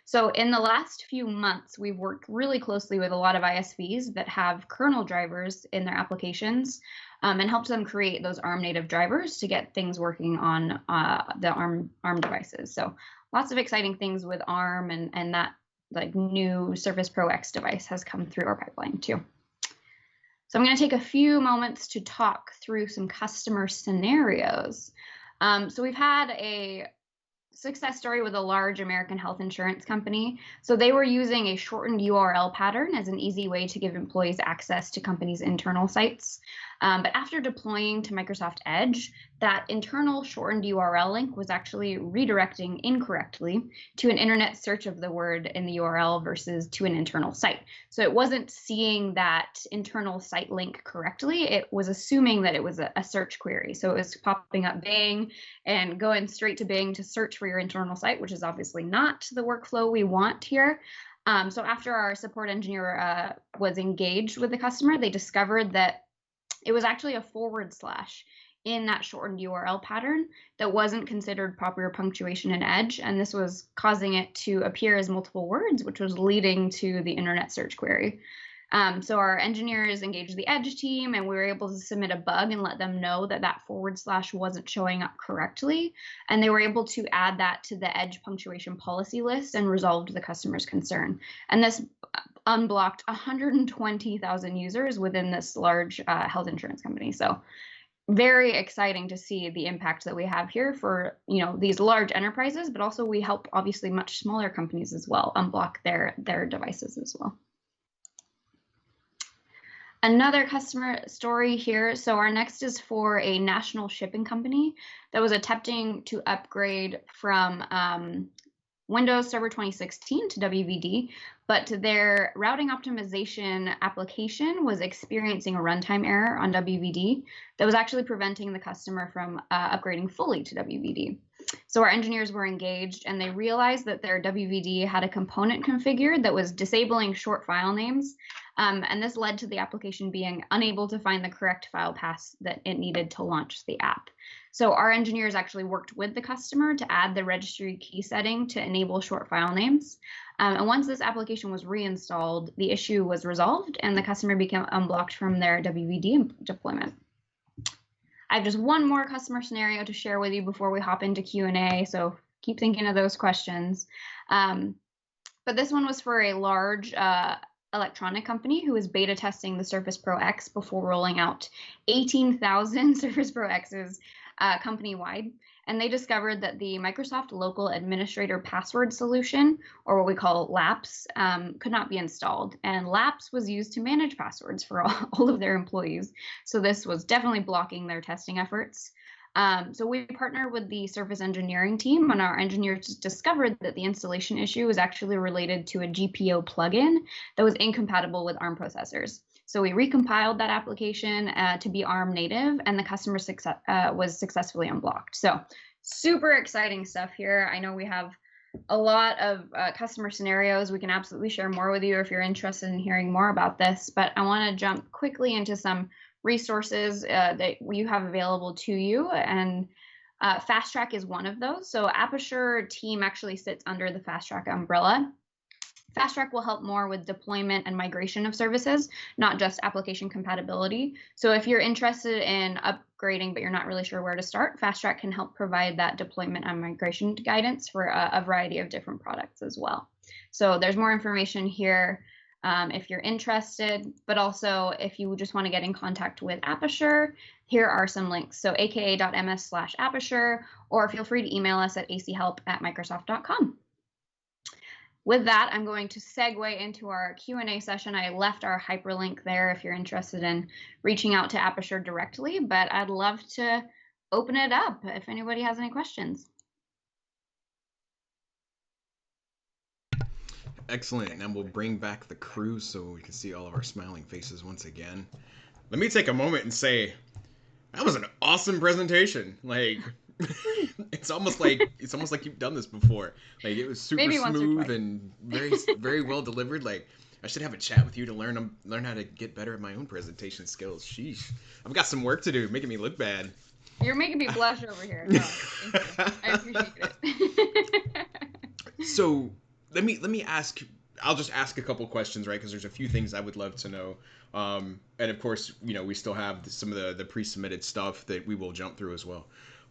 So in the last few months, we've worked really closely with a lot of ISVs that have kernel drivers in their applications, and helped them create those ARM native drivers to get things working on the ARM devices. So lots of exciting things with ARM, and that like new Surface Pro X device has come through our pipeline too. So I'm going to take a few moments to talk through some customer scenarios. So we've had a success story with a large American health insurance company. So they were using a shortened URL pattern as an easy way to give employees access to companies' internal sites. But after deploying to Microsoft Edge, that internal shortened URL link was actually redirecting incorrectly to an internet search of the word in the URL versus to an internal site. So it wasn't seeing that internal site link correctly. It was assuming that it was a search query. So it was popping up Bing and going straight to Bing to search for your internal site, which is obviously not the workflow we want here. So after our support engineer was engaged with the customer, they discovered that it was actually a / in that shortened URL pattern that wasn't considered proper punctuation in Edge, and this was causing it to appear as multiple words, which was leading to the internet search query. So our engineers engaged the Edge team, and we were able to submit a bug and let them know that that / wasn't showing up correctly, and they were able to add that to the Edge punctuation policy list and resolved the customer's concern. And this unblocked 120,000 users within this large health insurance company. So very exciting to see the impact that we have here for these large enterprises, but also we help obviously much smaller companies as well unblock their devices as well. Another customer story here. So our next is for a national shipping company that was attempting to upgrade from Windows Server 2016 to WVD, but their routing optimization application was experiencing a runtime error on WVD that was actually preventing the customer from upgrading fully to WVD. So our engineers were engaged, and they realized that their WVD had a component configured that was disabling short file names, and this led to the application being unable to find the correct file paths that it needed to launch the app. So our engineers actually worked with the customer to add the registry key setting to enable short file names. And once this application was reinstalled, the issue was resolved and the customer became unblocked from their WVD deployment. I have just one more customer scenario to share with you before we hop into Q&A, so keep thinking of those questions. But this one was for a large electronic company who was beta testing the Surface Pro X before rolling out 18,000 Surface Pro X's company-wide, and they discovered that the Microsoft Local Administrator Password Solution, or what we call LAPS, could not be installed. And LAPS was used to manage passwords for all of their employees, so this was definitely blocking their testing efforts. So we partnered with the Surface engineering team, and our engineers discovered that the installation issue was actually related to a GPO plugin that was incompatible with ARM processors. So we recompiled that application to be ARM native, and the customer was successfully unblocked. So super exciting stuff here. I know we have a lot of customer scenarios. We can absolutely share more with you if you're interested in hearing more about this, but I want to jump quickly into some resources that you have available to you, and Fast Track is one of those. So Aperture team actually sits under the Fast Track umbrella. Fast Track will help more with deployment and migration of services, not just application compatibility. So if you're interested in upgrading but you're not really sure where to start, Fast Track can help provide that deployment and migration guidance for a variety of different products as well. So there's more information here if you're interested, but also if you just want to get in contact with Aperture, here are some links. So aka.ms/Aperture, or feel free to email us at achelp@microsoft.com. With that, I'm going to segue into our Q&A session. I left our hyperlink there if you're interested in reaching out to Aperture directly, but I'd love to open it up if anybody has any questions. Excellent, and we'll bring back the crew so we can see all of our smiling faces once again. Let me take a moment and say, that was an awesome presentation. Like, it's almost like you've done this before. Like, it was super smooth and very well delivered. Like, I should have a chat with you to learn how to get better at my own presentation skills. Sheesh, I've got some work to do, making me look bad. You're making me blush over here. No, thank you. I appreciate it. So, let me ask. I'll just ask a couple questions, right? Because there's a few things I would love to know. And of course, we still have some of the pre-submitted stuff that we will jump through as well.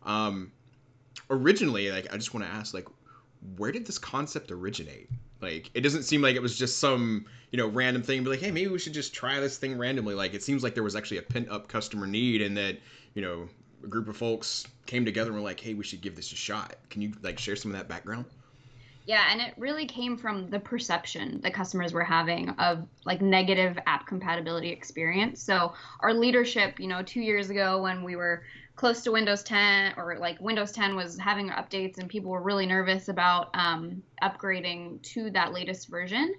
Um, Originally, like, I just want to ask, like, where did this concept originate? Like, it doesn't seem like it was just some, random thing. Be like, hey, maybe we should just try this thing randomly. Like, it seems like there was actually a pent up customer need, and that, a group of folks came together and were like, hey, we should give this a shot. Can you like share some of that background? Yeah, and it really came from the perception that customers were having of like negative app compatibility experience. So our leadership, 2 years ago when we were close to Windows 10, or like Windows 10 was having updates and people were really nervous about upgrading to that latest version,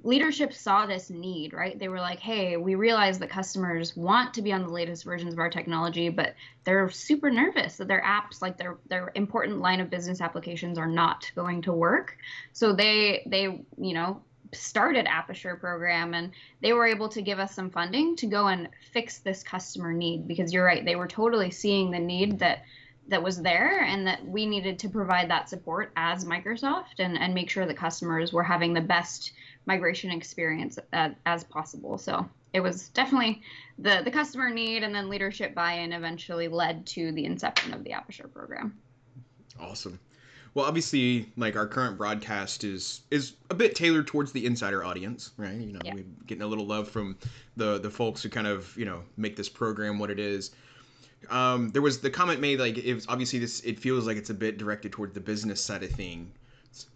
leadership saw this need, right? They were like, hey, we realize that customers want to be on the latest versions of our technology, but they're super nervous that their apps, like their important line of business applications, are not going to work. So they started Aperture program, and they were able to give us some funding to go and fix this customer need, because you're right, they were totally seeing the need that was there, and that we needed to provide that support as Microsoft, and make sure that customers were having the best migration experience as possible. So it was definitely the customer need, and then leadership buy-in eventually led to the inception of the Aperture program. Awesome. Well, obviously, like, our current broadcast is a bit tailored towards the insider audience, right? Yeah. We're getting a little love from the folks who kind of make this program what it is. There was the comment made, like, it was obviously it feels like it's a bit directed toward the business side of things,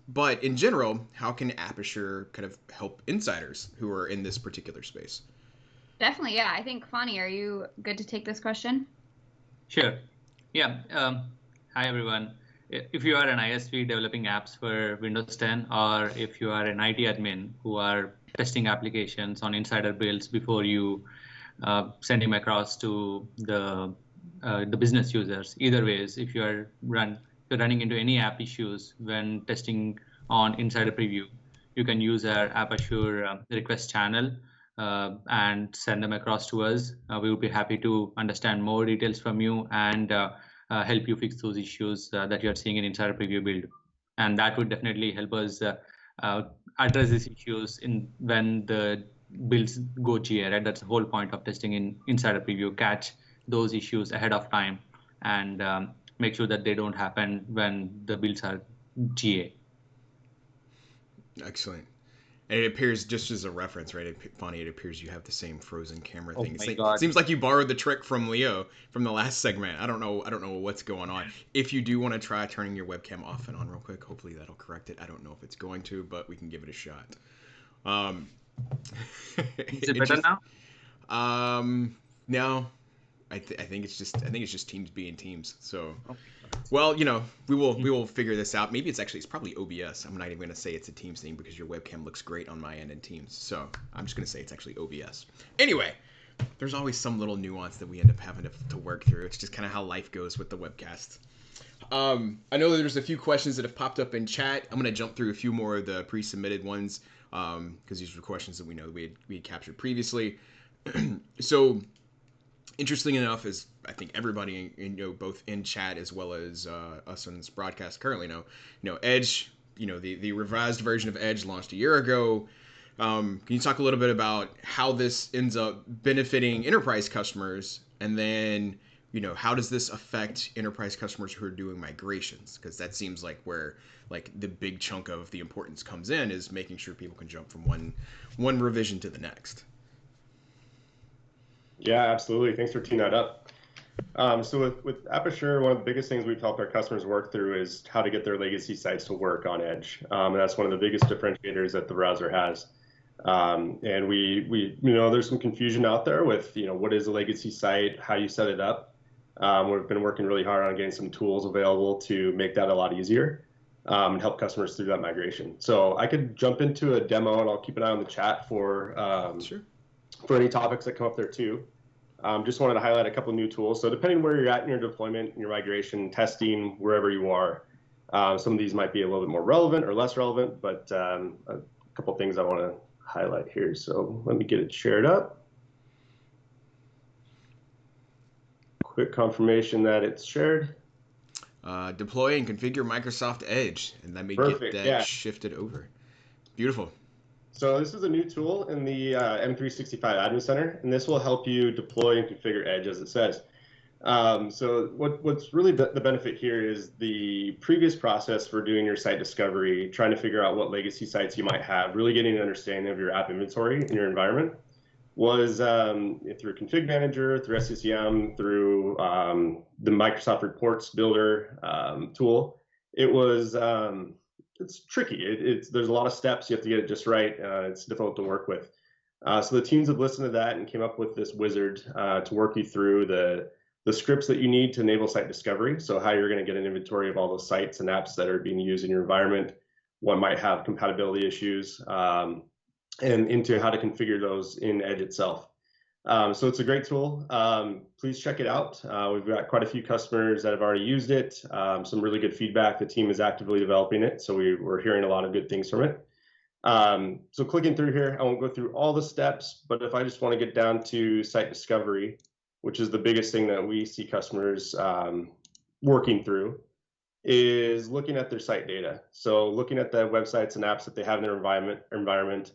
but in general, how can Aperture kind of help insiders who are in this particular space? Definitely, yeah. I think, Fani, are you good to take this question? Sure. Yeah. Hi, everyone. If you are an ISV developing apps for Windows 10, or if you are an IT admin who are testing applications on insider builds before you send them across to the business users, either ways, if you're running into any app issues when testing on insider preview, you can use our Aperture request channel and send them across to us. We would be happy to understand more details from you and help you fix those issues that you're seeing in insider preview build. And that would definitely help us address these issues when the builds go GA, right? That's the whole point of testing in insider preview, catch those issues ahead of time and make sure that they don't happen when the builds are GA. Excellent. And it appears, just as a reference, right, Fonny, it appears you have the same frozen camera thing. God. It seems like you borrowed the trick from Leo from the last segment. I don't know what's going on. If you do want to try turning your webcam off and on real quick, hopefully that'll correct it. I don't know if it's going to, but we can give it a shot. Is it better now? No. I think it's just teams being teams. So, well, we will figure this out. Maybe it's probably OBS. I'm not even gonna say it's a Teams thing because your webcam looks great on my end in Teams. So I'm just gonna say it's actually OBS. Anyway, there's always some little nuance that we end up having to work through. It's just kind of how life goes with the webcast. I know there's a few questions that have popped up in chat. I'm gonna jump through a few more of the pre-submitted ones because these were questions that we know we had captured previously. So, interesting enough, as I think everybody both in chat as well as us on this broadcast currently know, Edge, the revised version of Edge launched a year ago. Can you talk a little bit about how this ends up benefiting enterprise customers, and then how does this affect enterprise customers who are doing migrations? Because that seems like where the big chunk of the importance comes in, is making sure people can jump from one revision to the next. Yeah, absolutely. Thanks for teeing that up. So with Aperture, one of the biggest things we've helped our customers work through is how to get their legacy sites to work on Edge. And that's one of the biggest differentiators that the browser has. And we there's some confusion out there with, what is a legacy site, how you set it up. We've been working really hard on getting some tools available to make that a lot easier and help customers through that migration. So I could jump into a demo, and I'll keep an eye on the chat for Sure. for any topics that come up there too. Just wanted to highlight a couple of new tools. So depending where you're at in your deployment, in your migration, testing, wherever you are, some of these might be a little bit more relevant or less relevant, but a couple of things I want to highlight here. So let me get it shared up. Quick confirmation that it's shared. deploy and configure Microsoft Edge, and let me Perfect, get that yeah. shifted over. Beautiful. So this is a new tool in the M365 Admin Center, and this will help you deploy and configure Edge as it says. So what's really the benefit here is the previous process for doing your site discovery, trying to figure out what legacy sites you might have, really getting an understanding of your app inventory in your environment, was through Config Manager, through SCCM, through the Microsoft Reports Builder tool. It was it's tricky. There's a lot of steps. You have to get it just right. It's difficult to work with. So the teams have listened to that and came up with this wizard to work you through the scripts that you need to enable site discovery. So how you're going to get an inventory of all those sites and apps that are being used in your environment, what might have compatibility issues, and into how to configure those in Edge itself. So it's a great tool. Please check it out. We've got quite a few customers that have already used it. Some really good feedback. The team is actively developing it, so we're hearing a lot of good things from it. So clicking through here, I won't go through all the steps, but if I just want to get down to site discovery, which is the biggest thing that we see customers working through, is looking at their site data. So looking at the websites and apps that they have in their environment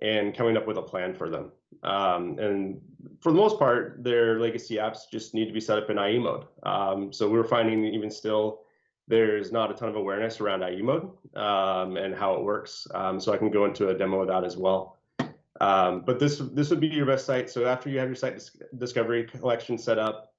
and coming up with a plan for them. And for the most part, their legacy apps just need to be set up in IE mode. So we're finding even still, there's not a ton of awareness around IE mode and how it works. So I can go into a demo of that as well. But this would be your best site. So after you have your site discovery collection set up,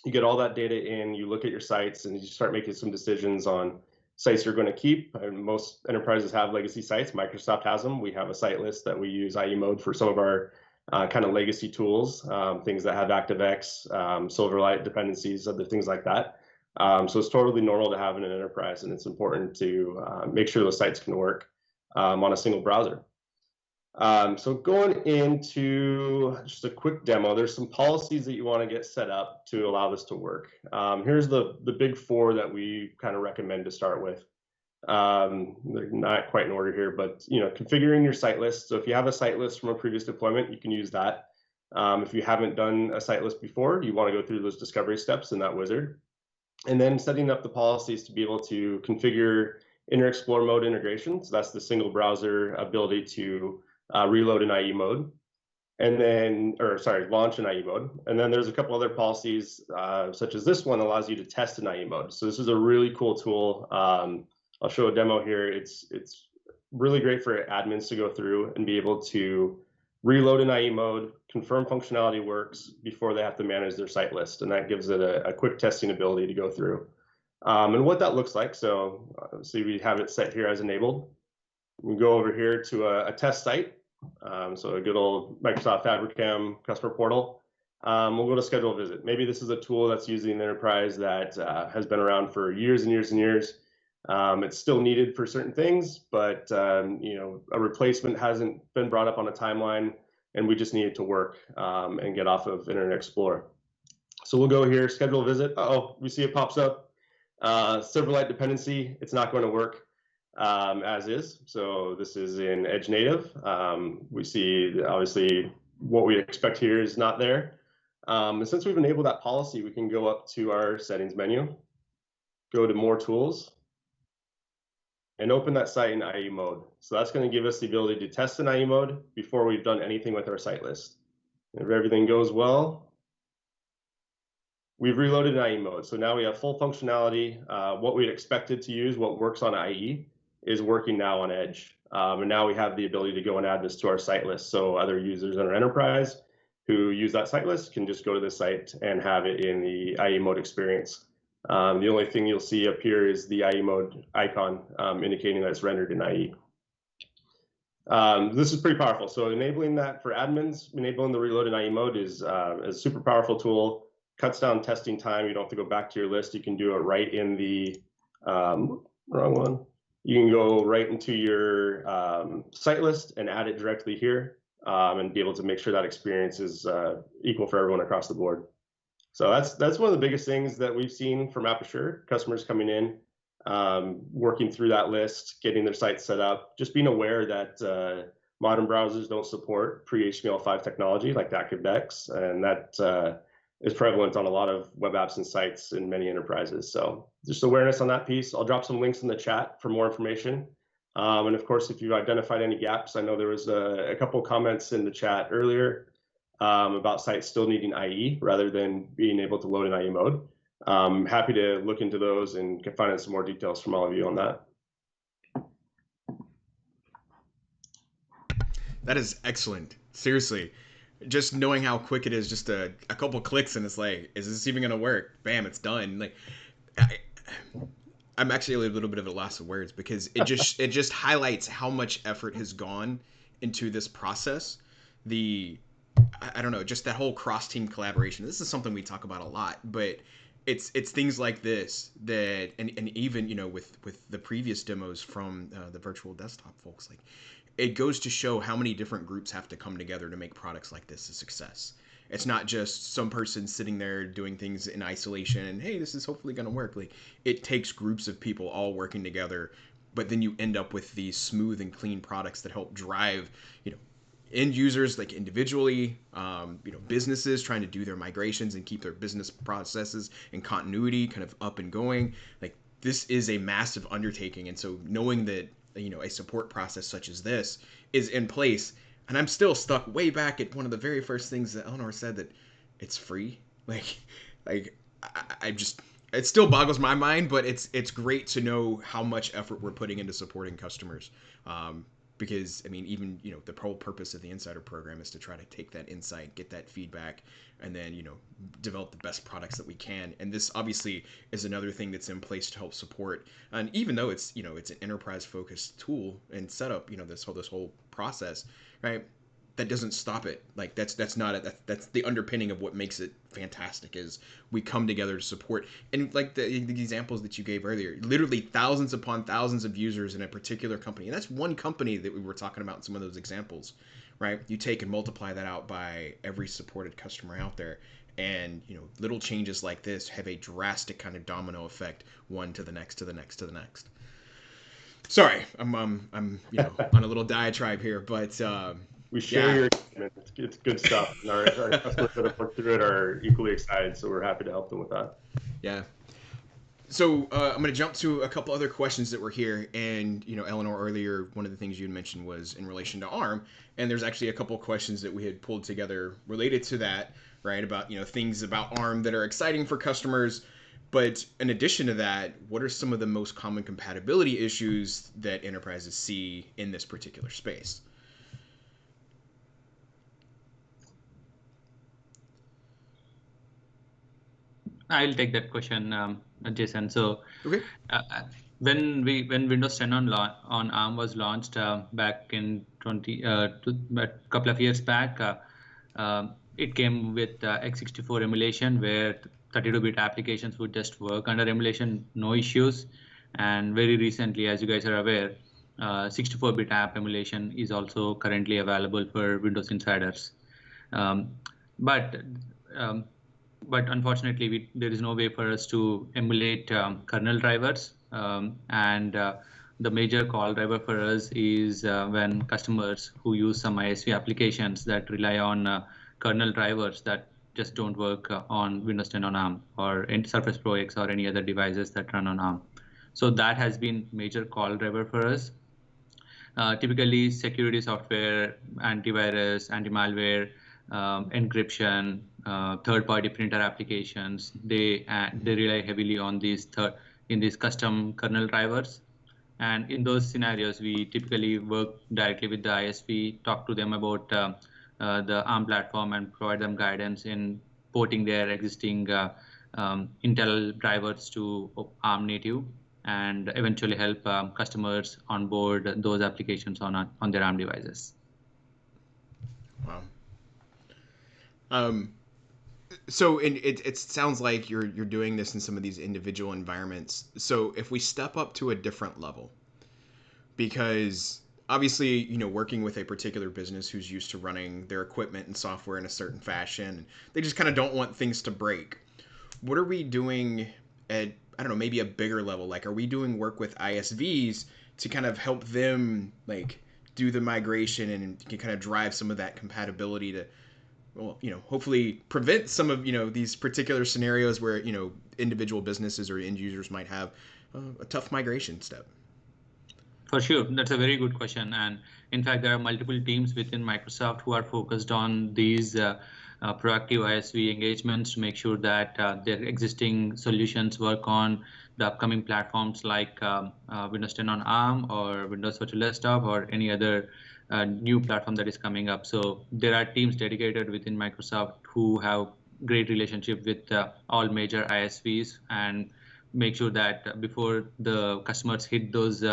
you get all that data in, you look at your sites, and you start making some decisions on sites you're going to keep. And most enterprises have legacy sites. Microsoft has them. We have a site list that we use IE mode for some of our kind of legacy tools, things that have ActiveX, Silverlight dependencies, other things like that. So it's totally normal to have in an enterprise, and it's important to make sure those sites can work on a single browser. So going into just a quick demo, there's some policies that you want to get set up to allow this to work. Here's the big four that we kind of recommend to start with. They're not quite in order here, but configuring your site list. So if you have a site list from a previous deployment, you can use that. If you haven't done a site list before, you want to go through those discovery steps in that wizard. And then setting up the policies to be able to configure Inner Explorer mode integration. So that's the single browser ability to reload in IE mode, and then, launch in IE mode. And then there's a couple other policies, such as this one allows you to test in IE mode. So this is a really cool tool. I'll show a demo here. It's really great for admins to go through and be able to reload in IE mode, confirm functionality works before they have to manage their site list. And that gives it a quick testing ability to go through. And what that looks like, so see, we have it set here as enabled. We go over here to a test site. So a good old Microsoft Fabricam customer portal. We'll go to schedule a visit. Maybe this is a tool that's used in the enterprise that has been around for years and years and years. It's still needed for certain things, but a replacement hasn't been brought up on a timeline, and we just need it to work and get off of Internet Explorer. So we'll go here, schedule a visit. We see it pops up. Silverlight dependency, it's not going to work as is. So this is in Edge native. We see obviously what we expect here is not there. And since we've enabled that policy, we can go up to our settings menu, go to more tools, and open that site in IE mode. So that's going to give us the ability to test in IE mode before we've done anything with our site list. And if everything goes well, we've reloaded in IE mode. So now we have full functionality. What we'd expected to use, what works on IE, is working now on Edge. And now we have the ability to go and add this to our site list. So other users in our enterprise who use that site list can just go to the site and have it in the IE mode experience. The only thing you'll see up here is the IE mode icon indicating that it's rendered in IE. This is pretty powerful. So enabling that for admins, enabling the reload in IE mode is a super powerful tool. Cuts down testing time. You don't have to go back to your list. You can do it right in the wrong one. You can go right into your site list and add it directly here and be able to make sure that experience is equal for everyone across the board. So that's one of the biggest things that we've seen from Aperture, customers coming in, working through that list, getting their site set up, just being aware that modern browsers don't support pre-HTML5 technology like ActiveX, and that is prevalent on a lot of web apps and sites in many enterprises. So just awareness on that piece. I'll drop some links in the chat for more information. And of course, if you've identified any gaps, I know there was a couple comments in the chat earlier about sites still needing IE rather than being able to load in IE mode. Happy to look into those and can find out some more details from all of you on that. That is excellent. Seriously. Just knowing how quick it is, just a couple clicks and it's like, is this even going to work? Bam, it's done. Like, I'm actually a little bit of a loss of words because it just highlights how much effort has gone into this process. I don't know, just that whole cross-team collaboration. This is something we talk about a lot, but it's things like this that and even, you know, with the previous demos from the virtual desktop folks, like it goes to show how many different groups have to come together to make products like this a success. It's not just some person sitting there doing things in isolation and, hey, this is hopefully going to work. Like, it takes groups of people all working together, but then you end up with these smooth and clean products that help drive, you know, end users like individually, you know, businesses trying to do their migrations and keep their business processes and continuity kind of up and going. Like, this is a massive undertaking. And so knowing that, you know, a support process such as this is in place, and I'm still stuck way back at one of the very first things that Eleanor said, that it's free. I just, it still boggles my mind, but it's great to know how much effort we're putting into supporting customers. Because I mean, even, you know, the whole purpose of the Insider program is to try to take that insight, get that feedback, and then, you know, develop the best products that we can. And this obviously is another thing that's in place to help support. And even though it's, you know, it's an enterprise focused tool and setup, you know, this whole process, right? That doesn't stop it. Like, that's not it. That's the underpinning of what makes it fantastic, is we come together to support. And like the examples that you gave earlier, literally thousands upon thousands of users in a particular company, and that's one company that we were talking about in some of those examples, right? You take and multiply that out by every supported customer out there, and, you know, little changes like this have a drastic kind of domino effect, one to the next to the next to the next. Sorry, I'm you know, on a little diatribe here, but we share your excitement. It's good stuff. And our customers that have worked through it are equally excited, so we're happy to help them with that. Yeah. So I'm going to jump to a couple other questions that were here. And, you know, Eleanor, earlier, one of the things you had mentioned was in relation to ARM. And there's actually a couple of questions that we had pulled together related to that, right? About, you know, things about ARM that are exciting for customers. But in addition to that, what are some of the most common compatibility issues that enterprises see in this particular space? I'll take that question, Jason. So, okay. When Windows 10 on ARM was launched back in a couple of years back, it came with x64 emulation, where 32-bit applications would just work under emulation, no issues. And very recently, as you guys are aware, 64-bit app emulation is also currently available for Windows Insiders. But unfortunately, there is no way for us to emulate kernel drivers. And the major call driver for us is when customers who use some ISV applications that rely on kernel drivers that just don't work on Windows 10 on ARM or Surface Pro X or any other devices that run on ARM. So that has been major call driver for us. Typically, security software, antivirus, anti-malware, encryption, third-party printer applications, they rely heavily on these custom kernel drivers. And in those scenarios, we typically work directly with the ISV, talk to them about the ARM platform, and provide them guidance in porting their existing Intel drivers to ARM native, and eventually help customers onboard those applications on their ARM devices. Wow. So it sounds like you're doing this in some of these individual environments. So if we step up to a different level, because obviously, you know, working with a particular business who's used to running their equipment and software in a certain fashion, they just kind of don't want things to break. What are we doing at, I don't know, maybe a bigger level? Like, are we doing work with ISVs to kind of help them, like, do the migration and kind of drive some of that compatibility to, well, hopefully prevent some of, these particular scenarios where, individual businesses or end users might have a tough migration step? For sure, that's a very good question. And in fact, there are multiple teams within Microsoft who are focused on these proactive ISV engagements to make sure that their existing solutions work on the upcoming platforms like Windows 10 on ARM or Windows Virtual Desktop or any other new platform that is coming up. So there are teams dedicated within Microsoft who have great relationship with all major ISVs and make sure that before the customers hit those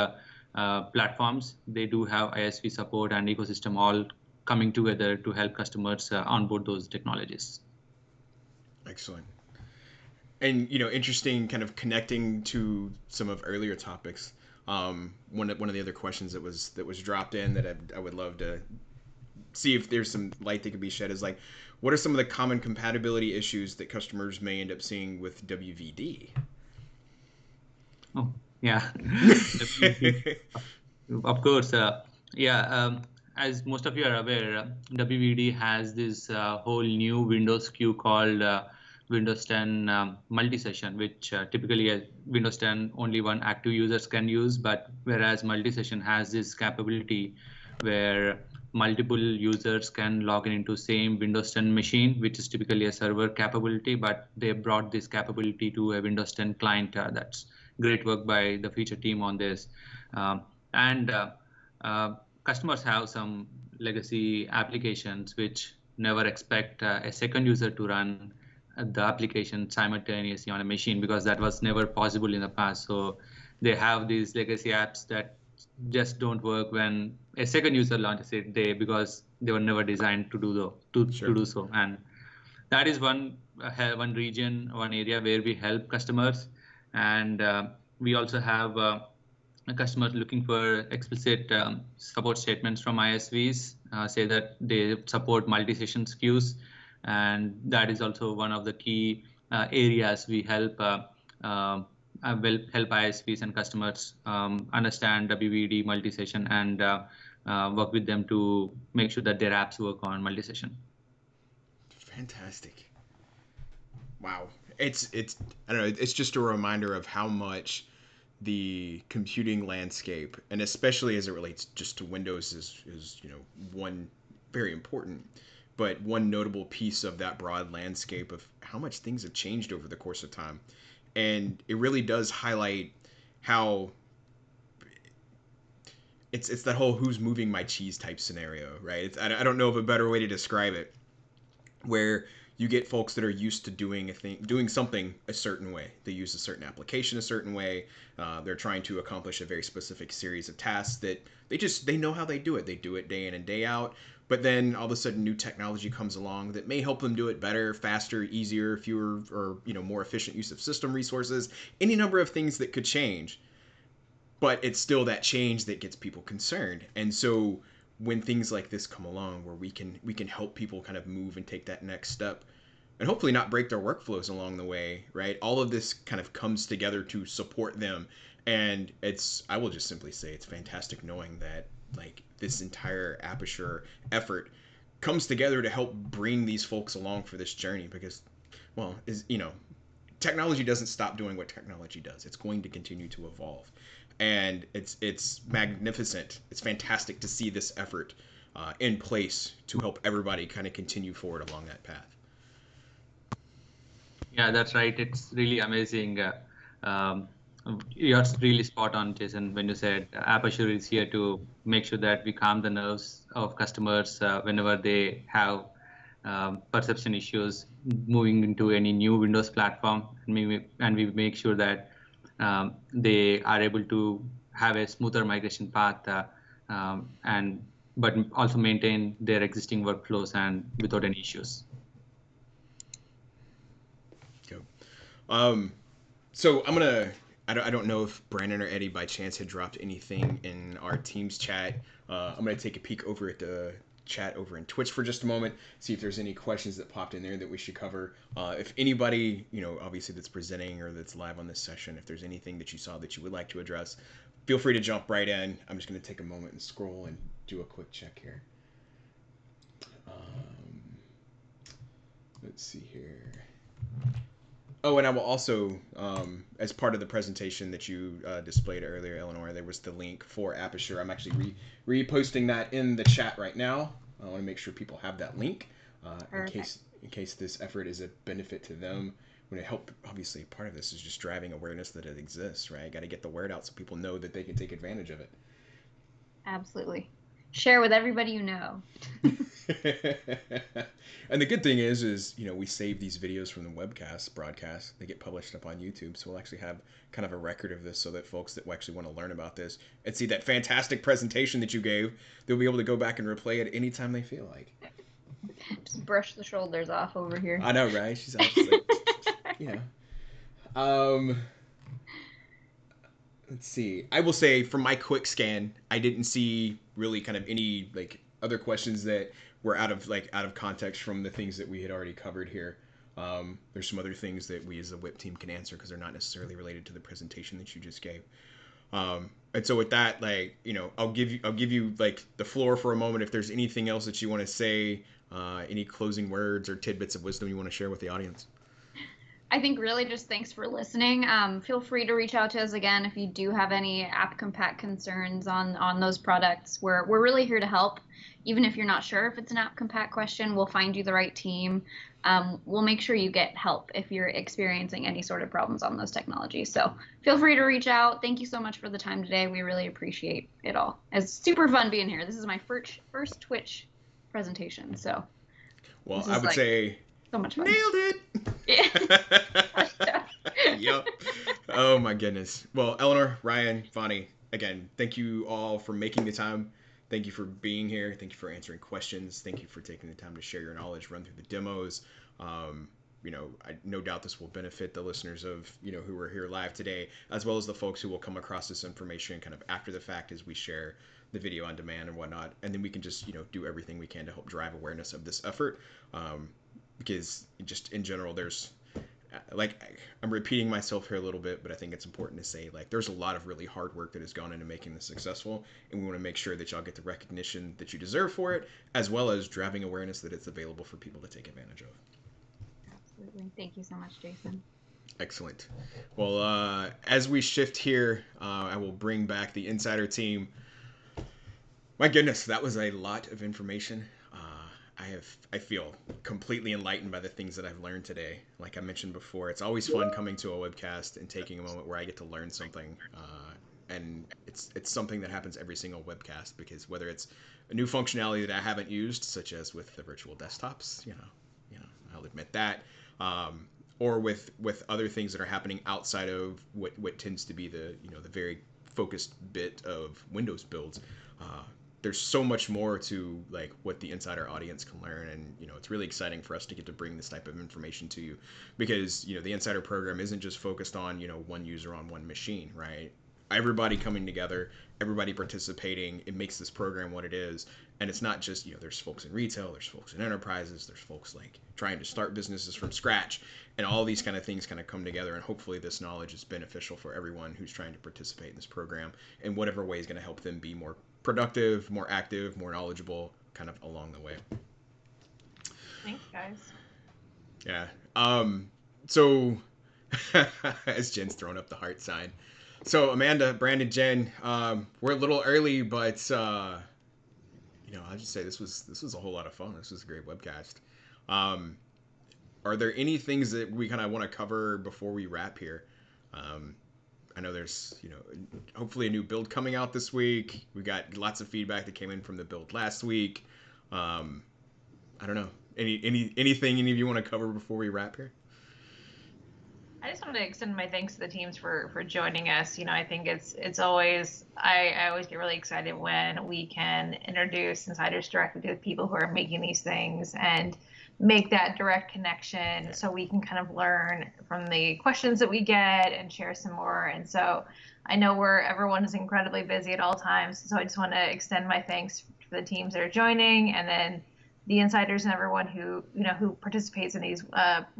platforms, they do have ISV support and ecosystem all coming together to help customers onboard those technologies. Excellent. And interesting, kind of connecting to some of earlier topics. One of the other questions that was dropped in that I would love to see if there's some light that could be shed is like, what are some of the common compatibility issues that customers may end up seeing with WVD? Oh, yeah. Of course. As most of you are aware, WVD has this whole new Windows queue called Windows 10 multi-session, which typically Windows 10 only one active users can use, but whereas multi-session has this capability where multiple users can log in into same Windows 10 machine, which is typically a server capability, but they brought this capability to a Windows 10 client. That's great work by the feature team on this. Customers have some legacy applications which never expect a second user to run the application simultaneously on a machine because that was never possible in the past. So they have these legacy apps that just don't work when a second user launches it because they were never designed to do do so. And that is one region, one area where we help customers. And we also have customers looking for explicit support statements from ISVs, say that they support multi-session queues. And that is also one of the key areas we help ISVs and customers understand WVD multi-session and work with them to make sure that their apps work on multi-session. Fantastic. Wow. It's I don't know, it's just a reminder of how much the computing landscape, and especially as it relates just to Windows, is one very important, but one notable piece of that broad landscape of how much things have changed over the course of time. And it really does highlight how it's that whole who's moving my cheese type scenario, right? I don't know of a better way to describe it, where you get folks that are used to doing something a certain way. They use a certain application a certain way. They're trying to accomplish a very specific series of tasks that they know how they do it. They do it day in and day out. But then all of a sudden, new technology comes along that may help them do it better, faster, easier, fewer, or more efficient use of system resources. Any number of things that could change. But it's still that change that gets people concerned. And so when things like this come along where we can help people kind of move and take that next step and hopefully not break their workflows along the way, right? All of this kind of comes together to support them. And I will just simply say it's fantastic knowing that like this entire Aperture effort comes together to help bring these folks along for this journey because, well, technology doesn't stop doing what technology does. It's going to continue to evolve. And it's magnificent. It's fantastic to see this effort in place to help everybody kind of continue forward along that path. Yeah, that's right. It's really amazing. You're really spot on, Jason, when you said Aperture is here to make sure that we calm the nerves of customers whenever they have perception issues moving into any new Windows platform, and we make sure that they are able to have a smoother migration path but also maintain their existing workflows and without any issues. Okay. So I don't know if Brandon or Eddie by chance had dropped anything in our Teams chat. I'm going to take a peek over at the chat over in Twitch for just a moment, see if there's any questions that popped in there that we should cover. If anybody, obviously that's presenting or that's live on this session, if there's anything that you saw that you would like to address, feel free to jump right in. I'm just going to take a moment and scroll and do a quick check here. let's see here. Oh, and I will also, as part of the presentation that you displayed earlier, Eleanor, there was the link for Aperture. I'm actually reposting that in the chat right now. I want to make sure people have that link in case this effort is a benefit to them. When it help, obviously, part of this is just driving awareness that it exists, right? Got to get the word out so people know that they can take advantage of it. Absolutely. Share with everybody you know. And the good thing is we save these videos from the webcast broadcast. They get published up on YouTube, so we'll actually have kind of a record of this so that folks that actually want to learn about this and see that fantastic presentation that you gave, they'll be able to go back and replay it anytime they feel like. Just brush the shoulders off over here. I know, right? She's obviously let's see. I will say from my quick scan, I didn't see really kind of any like other questions that were out of context from the things that we had already covered here. There's some other things that we as a WIP team can answer because they're not necessarily related to the presentation that you just gave. And so with that, I'll give you like the floor for a moment. If there's anything else that you want to say, any closing words or tidbits of wisdom you want to share with the audience. I think really just thanks for listening. Feel free to reach out to us again if you do have any app compat concerns on those products. We're really here to help. Even if you're not sure if it's an app compat question, we'll find you the right team. We'll make sure you get help if you're experiencing any sort of problems on those technologies. So feel free to reach out. Thank you so much for the time today. We really appreciate it all. It's super fun being here. This is my first Twitch presentation. So well, I would say so much fun. Nailed it. Yeah. Yep. Oh my goodness. Well, Eleanor, Ryan, Vonnie, again, thank you all for making the time. Thank you for being here. Thank you for answering questions. Thank you for taking the time to share your knowledge, run through the demos. I no doubt this will benefit the listeners of, who are here live today, as well as the folks who will come across this information kind of after the fact as we share the video on demand and whatnot. And then we can just, do everything we can to help drive awareness of this effort. Because just in general, there's I'm repeating myself here a little bit, but I think it's important to say there's a lot of really hard work that has gone into making this successful, and we want to make sure that y'all get the recognition that you deserve for it, as well as driving awareness that it's available for people to take advantage of. Absolutely. Thank you so much, Jason. Excellent. Well, as we shift here, I will bring back the Insider team. My goodness, that was a lot of information. I feel completely enlightened by the things that I've learned today. Like I mentioned before, it's always fun coming to a webcast and taking a moment where I get to learn something. And it's something that happens every single webcast, because whether it's a new functionality that I haven't used, such as with the virtual desktops, I'll admit that, or with other things that are happening outside of what tends to be the very focused bit of Windows builds. There's so much more to what the Insider audience can learn, and it's really exciting for us to get to bring this type of information to you, because the Insider program isn't just focused on one user on one machine, right? Everybody coming together, everybody participating, it makes this program what it is. And it's not just there's folks in retail, there's folks in enterprises, there's folks trying to start businesses from scratch, and all these kind of things kind of come together, and hopefully this knowledge is beneficial for everyone who's trying to participate in this program in whatever way is going to help them be more productive, more active, more knowledgeable, kind of along the way. Thanks, guys. Yeah. So as Jen's throwing up the heart sign. So Amanda, Brandon, Jen, we're a little early, but I'll just say this was a whole lot of fun. This was a great webcast. Are there any things that we kind of want to cover before we wrap here? I know there's, hopefully a new build coming out this week. We got lots of feedback that came in from the build last week. I don't know. Anything any of you want to cover before we wrap here? I just wanted to extend my thanks to the teams for joining us. I think it's always, I always get really excited when we can introduce insiders directly to the people who are making these things and make that direct connection, so we can kind of learn from the questions that we get and share some more. And so I know everyone is incredibly busy at all times, so I just want to extend my thanks to the teams that are joining, and then the insiders and everyone who participates in these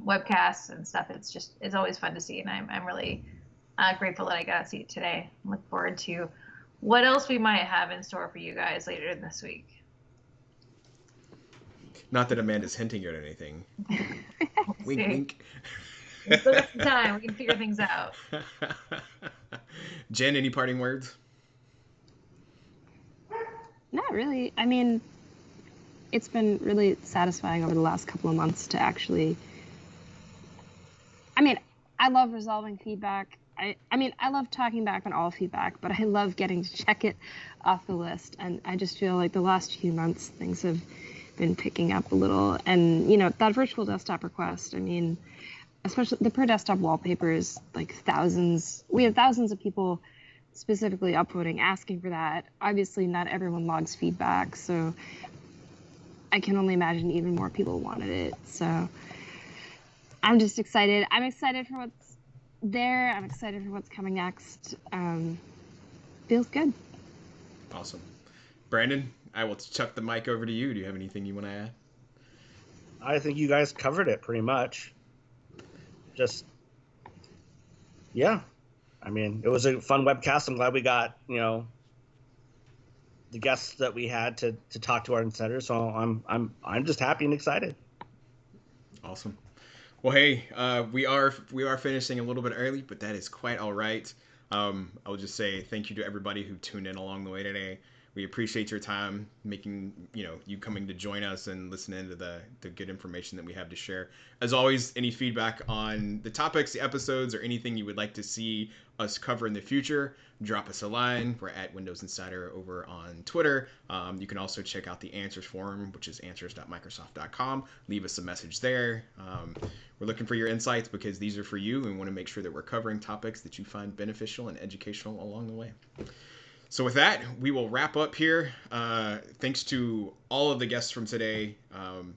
webcasts and stuff. It's always fun to see, and I'm really grateful that I got to see it today. Look forward to what else we might have in store for you guys later in this week. Not that Amanda's hinting at anything. Wink, See. wink. We still got some time. We can figure things out. Jen, any parting words? Not really. I mean, it's been really satisfying over the last couple of months to actually. I mean, I love resolving feedback. I mean, I love talking back on all feedback, but I love getting to check it off the list. And I just feel like the last few months, things have been picking up a little. And, you know, that virtual desktop request, I mean, especially the per desktop wallpapers, like thousands. We have thousands of people specifically upvoting, asking for that. Obviously, not everyone logs feedback, so I can only imagine even more people wanted it. So I'm just excited. I'm excited for what's there. I'm excited for what's coming next. Feels good. Awesome. Brandon, I will chuck the mic over to you. Do you have anything you want to add? I think you guys covered it pretty much. Just, yeah. I mean, it was a fun webcast. I'm glad we got, you know, the guests that we had to talk to our insiders. So I'm just happy and excited. Awesome. Well, hey, we are finishing a little bit early, but that is quite all right. I'll just say thank you to everybody who tuned in along the way today. We appreciate your time, making, you know, you coming to join us and listening to the good information that we have to share. As always, any feedback on the topics, the episodes, or anything you would like to see us cover in the future, drop us a line. We're at Windows Insider over on Twitter. You can also check out the answers forum, which is answers.microsoft.com. Leave us a message there. We're looking for your insights because these are for you, and we want to make sure that we're covering topics that you find beneficial and educational along the way. So with that, we will wrap up here. Thanks to all of the guests from today.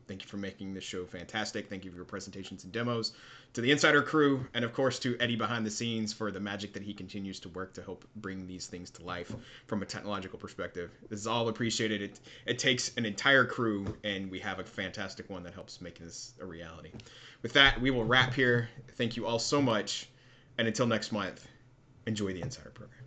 Thank you for making this show fantastic. Thank you for your presentations and demos. To the Insider crew, and of course to Eddie behind the scenes for the magic that he continues to work to help bring these things to life from a technological perspective. This is all appreciated. It takes an entire crew, and we have a fantastic one that helps make this a reality. With that, we will wrap here. Thank you all so much, and until next month, enjoy the Insider program.